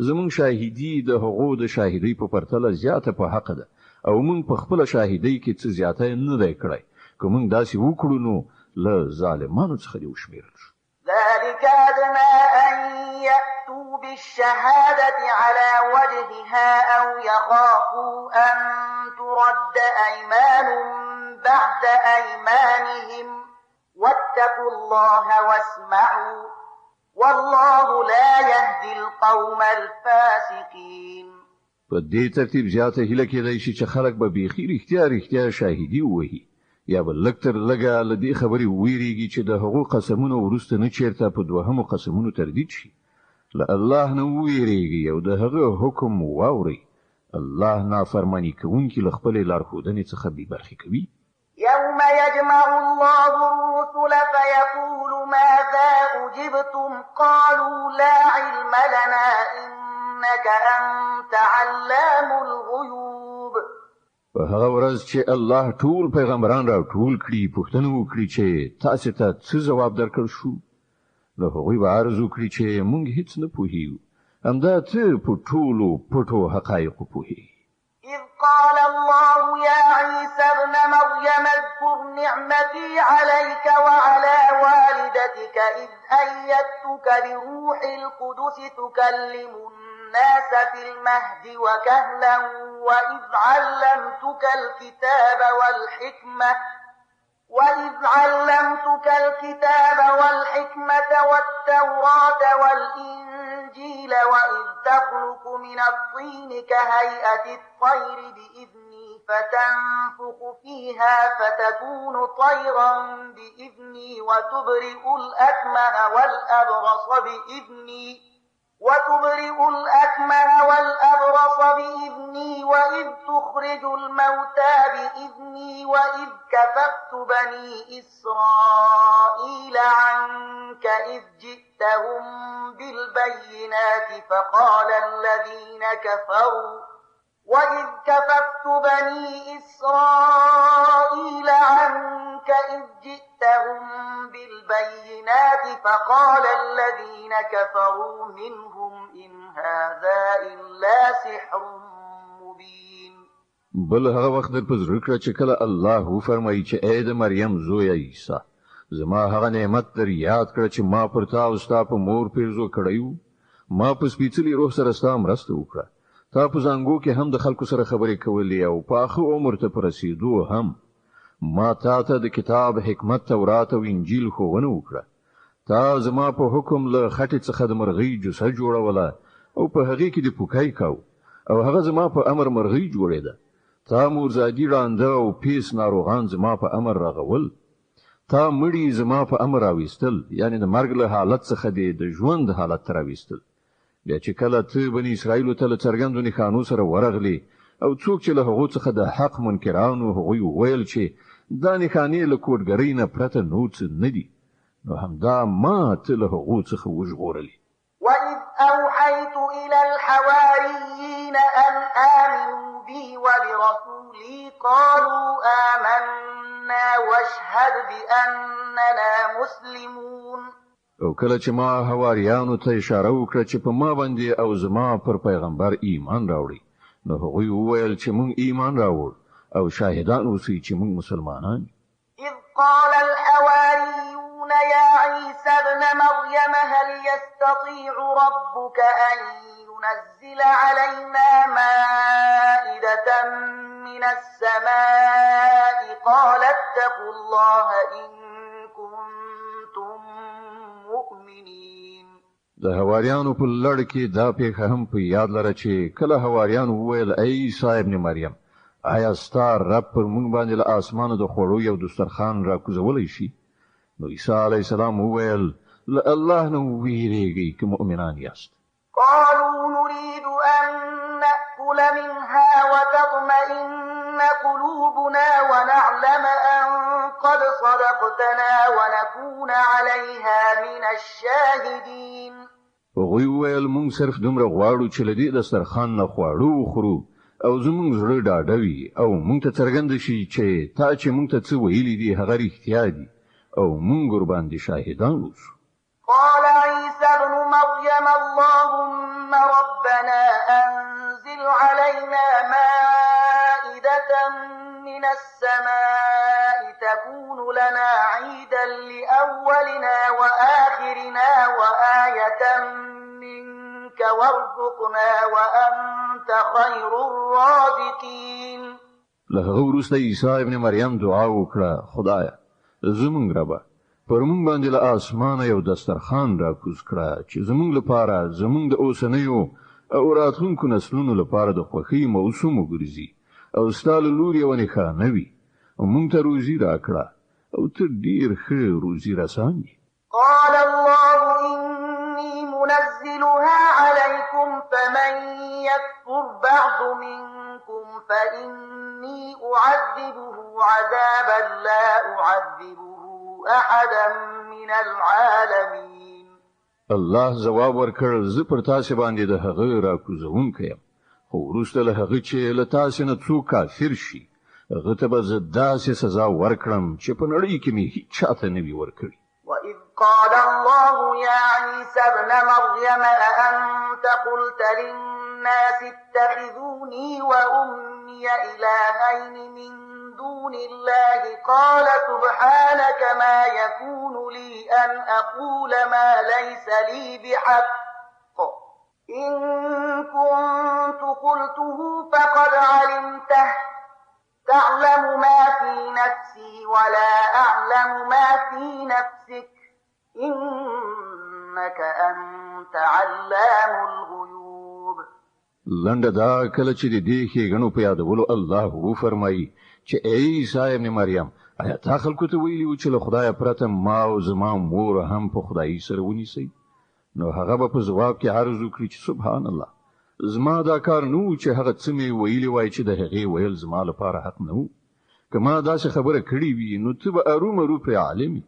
زمون شاهدی د هغو د شاهدی په پرتله زیاته په حق ده او مونږ په خپل شاهدی کې څه زیاته نه دی کړی که مونږ داسې وکړو نو له ظالمانو څخه دی وشمیرل شو. ذلك أدنى أن يأتوا بالشهادة على وجهها أو يخافوا أن ترد أيمان بعد أيمانهم واتقوا الله واسمعوا والله لا يهدي القوم الفاسقين. په دې ترتیب زیاته هیله کېدای شي چې خلک به بیخي رښتیا شاهدي ووهي یا به لږ تر لږه له دې خبرې ویریږي چې د هغو قسمونو وروسته نه چیرته په دوهمو قسمونو تردید شي. له الله نه ویریږي او د هغه حکم واوري. الله نافرمانی کوونکي له خپلې لارښودنې څخه بې برخې کوي. يوم يجمع الله الرسل فيقول ماذا أجبتم قالوا لا علم لنا إنك أنت علام الغيوب. په هغه ورځ چې الله ټول پیغمبران را ټول کړي پوښتنه وکړي چې تاسو ته څه ځواب درکړ شو نو هغوی به عرض وکړي چې موږ هیڅ نه پوهیږو همدا ته په ټولو پټو حقایقو پوهیږي. إذ قال الله يا عيسى ابن مريم اذكر نعمتي عليك وعلى والدتك إذ أيدتك بروح القدس تكلم الناس في المهد وكهلا وإذ علمتك الكتاب والحكمة والتوراة والإنجيل وإذ تخلق من الطين كهيئة الطير بإذني فتنفخ فيها فتكون طيرا بإذني وتبرئ الأكمه والأبرص بإذني وإذ تخرج الموتى بإذني وإذ كففت بني إسرائيل عنك إذ جئتهم بالبينات فقال الذين كفروا منهم إن هذا إلا سحر مبين. بل هغه وخت در په زړه کړه چې کله الله فرمایي چې اې د مریم زوی عیسی زما هغه نعمت در یاد کړه چې ما پر تا او ستا په مور پیرزو کړیو ما په سپېڅلي روح سره ستا مرسته وکړه تا په زنګو کې هم د خلکو سره خبرې کولې او په آخر عمر ته پر رسیدو هم ما تا ته د کتاب حکمت تورات او انجیل ښوونه وکړه تا زما په حکم له خټې څخه د مرغۍ جوسه جوړوله او په هغې کې د پوکای کاو او هغه زما په امر مرغۍ جوړېده تا مورزادي ړانده او پیس ناروغان زما په امر رغول تا مړي زما په امر راویستل یعنی د مرګ له حالت څخه د ژوند حالت ته راویستل بیا چې کله ته بني اسرائیلو ته له څرګندو نښانو سره ورغلې او څوک چې له هغو څخه د حق منکرانو هغوی وویل چې دا نښانې له کوډګرۍ نه پرته نور څه نه دي نو همدا ما ته له هغو څخه وژغورلې. وإذ أوحيت إلى الحواريين أن آمنوا بي وبرسولي قالوا آمنا واشهد بأننا مسلمون. او کله چې ما حواریانو ته اشاره وکړه چې په ما باندې او زما پر پیغمبر ایمان راوړي نو هغوی وویل چې موږ ایمان راوړ او شاهدان اوسئ چې موږ مسلمانان. إذ قال الحواريون يا عيسى ابن مريم هل يستطيع ربك أن ينزل علينا مائدة من السماء قال اتقوا الله إن كنتم مؤمنين. د حواریانو په لړ کې دا پیښه هم په یاد لره چې کله حواریانو وویل ای عیسی ابن مریم آیا ستا رب پر موږ باندې له اسمانه د خوړو یو دسترخوان را کوزولی شي نو عیسی علیه السلام وویل له الله نه ویریږئ که مؤمنان یاست. قالوا نريد أن نأكل منها وتطمئن قلوبنا ونعلم أن قد صدقتنا ونكون عليها من الشاهدين. هغوی وویل موږ صرف دومره غواړو چې له دې دسترخوان نه خواړه وخورو او زموږ زړه ډاډه وي او موږ ته څرګنده شي چې تا چې موږ ته څه ویلي دي هغه رښتیا دي او موږ ورباندې شاهدان اوسو. قال عيسى ابن مريم اللهم ربنا أنزل علينا مائدة من السماء تكون لنا عيدا لأولنا وآخرنا وآية منك وارزقنا وأنت خير الرازقين. له وروسته عیسی ابن مریم دعا وکړه، خدایا زمونږ ربه پر مونږ باندې له اسمانه یو دسترخوان راکوز کړه چې زمونږ لپاره، زمونږ د اوسنیو او راتلونکو نسلونو لپاره د خوښۍ موسم وګرځي او ستا له لوري یوه نښانه وي. مونږ ته روزي راکړه او ته ډېر ښه روزي رسان یې. قال الله إني منزلها عليكم فمن يكفر بعد منكم فإني أعذبه عذابا لا أعذبه أحدا من العالمين. الله جواب ورکړ، زه پر تاسې باندې د هغه راکوزونکی یم، خو وروسته له هغه چې له تاسې نه څوک کافر شي هغه ته به زه داسې سزا ورکړم چې په نړۍ کې مې هیڅ چاته نه وي ورکړي. وإذ قال الله يا عيسى ابن مريم أأنت قلت للناس اتخذوني وأمي إلهين من دون الله قال سبحانك ما يكون لي أن أقول ما ليس لي بحق إن كنت قلته فقد علمته تعلم ما في نفسي ولا أعلم ما في نفسك إنك أنت علام الغيوب. لنډه دا کله چې د دې ښېګڼو په یادولو الله وفرمایي چې ای عیسی ابن مریم، آیا تا خلکو ته ویلي و چې له خدایه پرته ما او زما مور هم په خدایي سره ونیسئ؟ نو هغه به په ځواب کې عرض وکړي چې سبحان الله، زما دا کار نه و چې هغه څه مې ویلي وای چې د هغې ویل زما لپاره حق نه و. که ما داسې خبره کړې وي نو ته به ارومرو پرې عالم یې.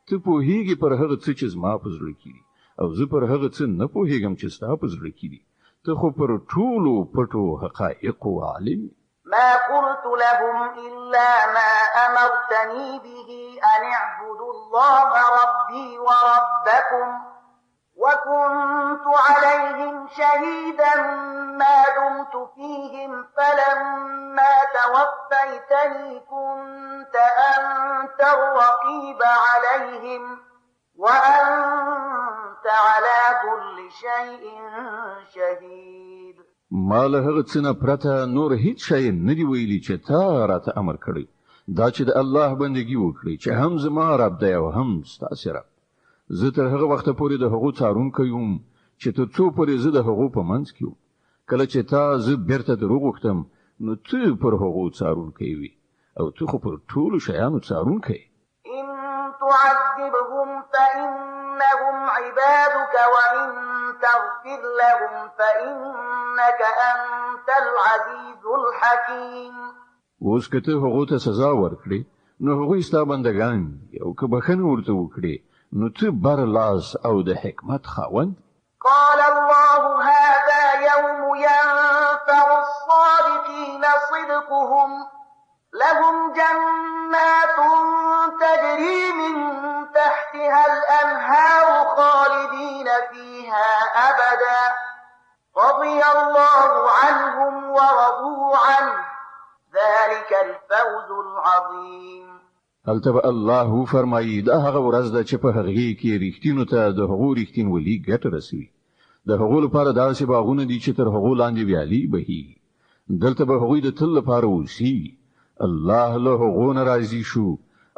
ته پوهېږې پر هغه څه چې زما په زړه کې دي او زه پر هغه څه نه پوهېږم چې ستا په زړه کې دي. ته خو پر ټولو پټو حقایقو عالم یې. ما قلت لهم إلا ما أمرتني به أن اعبدوا الله ربي وربكم وكنت عليهم شهيدا ما دمت فيهم فلما توفيتني كنت أنت الرقيب عليهم وأنت على كل شيء شهيد. ما له هغه څه نه پرته نور هیڅ شی نه دی ویلي چې تا راته امر کړی، دا چې د الله بندګي وکړي چې هم زما رب دی او هم ستاسې رب. زه تر هغه وخته پورې د هغو څارونکی یم چې تر څو پورې زه د هغو په منځ کې وم. کله چې تا زه بیرته دروغ وختم نو ته پر هغو څارونکی وي او ته خو پر ټولو شیانو څارونکی. إن تعذبهم فإنهم عبادك وإن تغفر لهم فإنك أنت العزيز الحكيم. اوس که ته هغو ته سزا ورکړې نو هغوی ستا بندګان دي، او که بخښنه ورته وکړې نو ته بر لاس او د حکمت خاوند. قال الله هذا يوم ينفع الصادقين صدقهم لهم جنات تجري من تحتها الأنهار خالدين فيها أبدا رضي الله عنهم ورضوا عنه ذلك الفوز العظيم. هلته الله فرمایي دا هغه ورځ ده چې په هغې کې رښتینو ته د هغو رښتینولي ګټه رسوي. د هغو لپاره داسې باغونه دي چې تر هغو لاندې ویالې بهیږي. دلته به هغوی د تل لپاره اوسي. الله له هغو نه راضي شو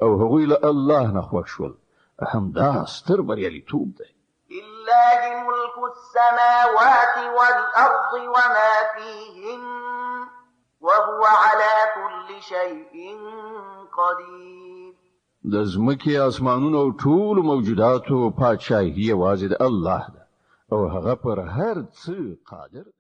او هغوی له الله نه خوښ شول. همدا ستر بریالیتوب دی. لله ملك السماوات والأرض وما فيهن وهو على كل شيء قدير. د ځمکې اسمانونو او ټولو موجوداتو پادشاهي یوازې د الله ده او هغه پر هر څه قادر دی.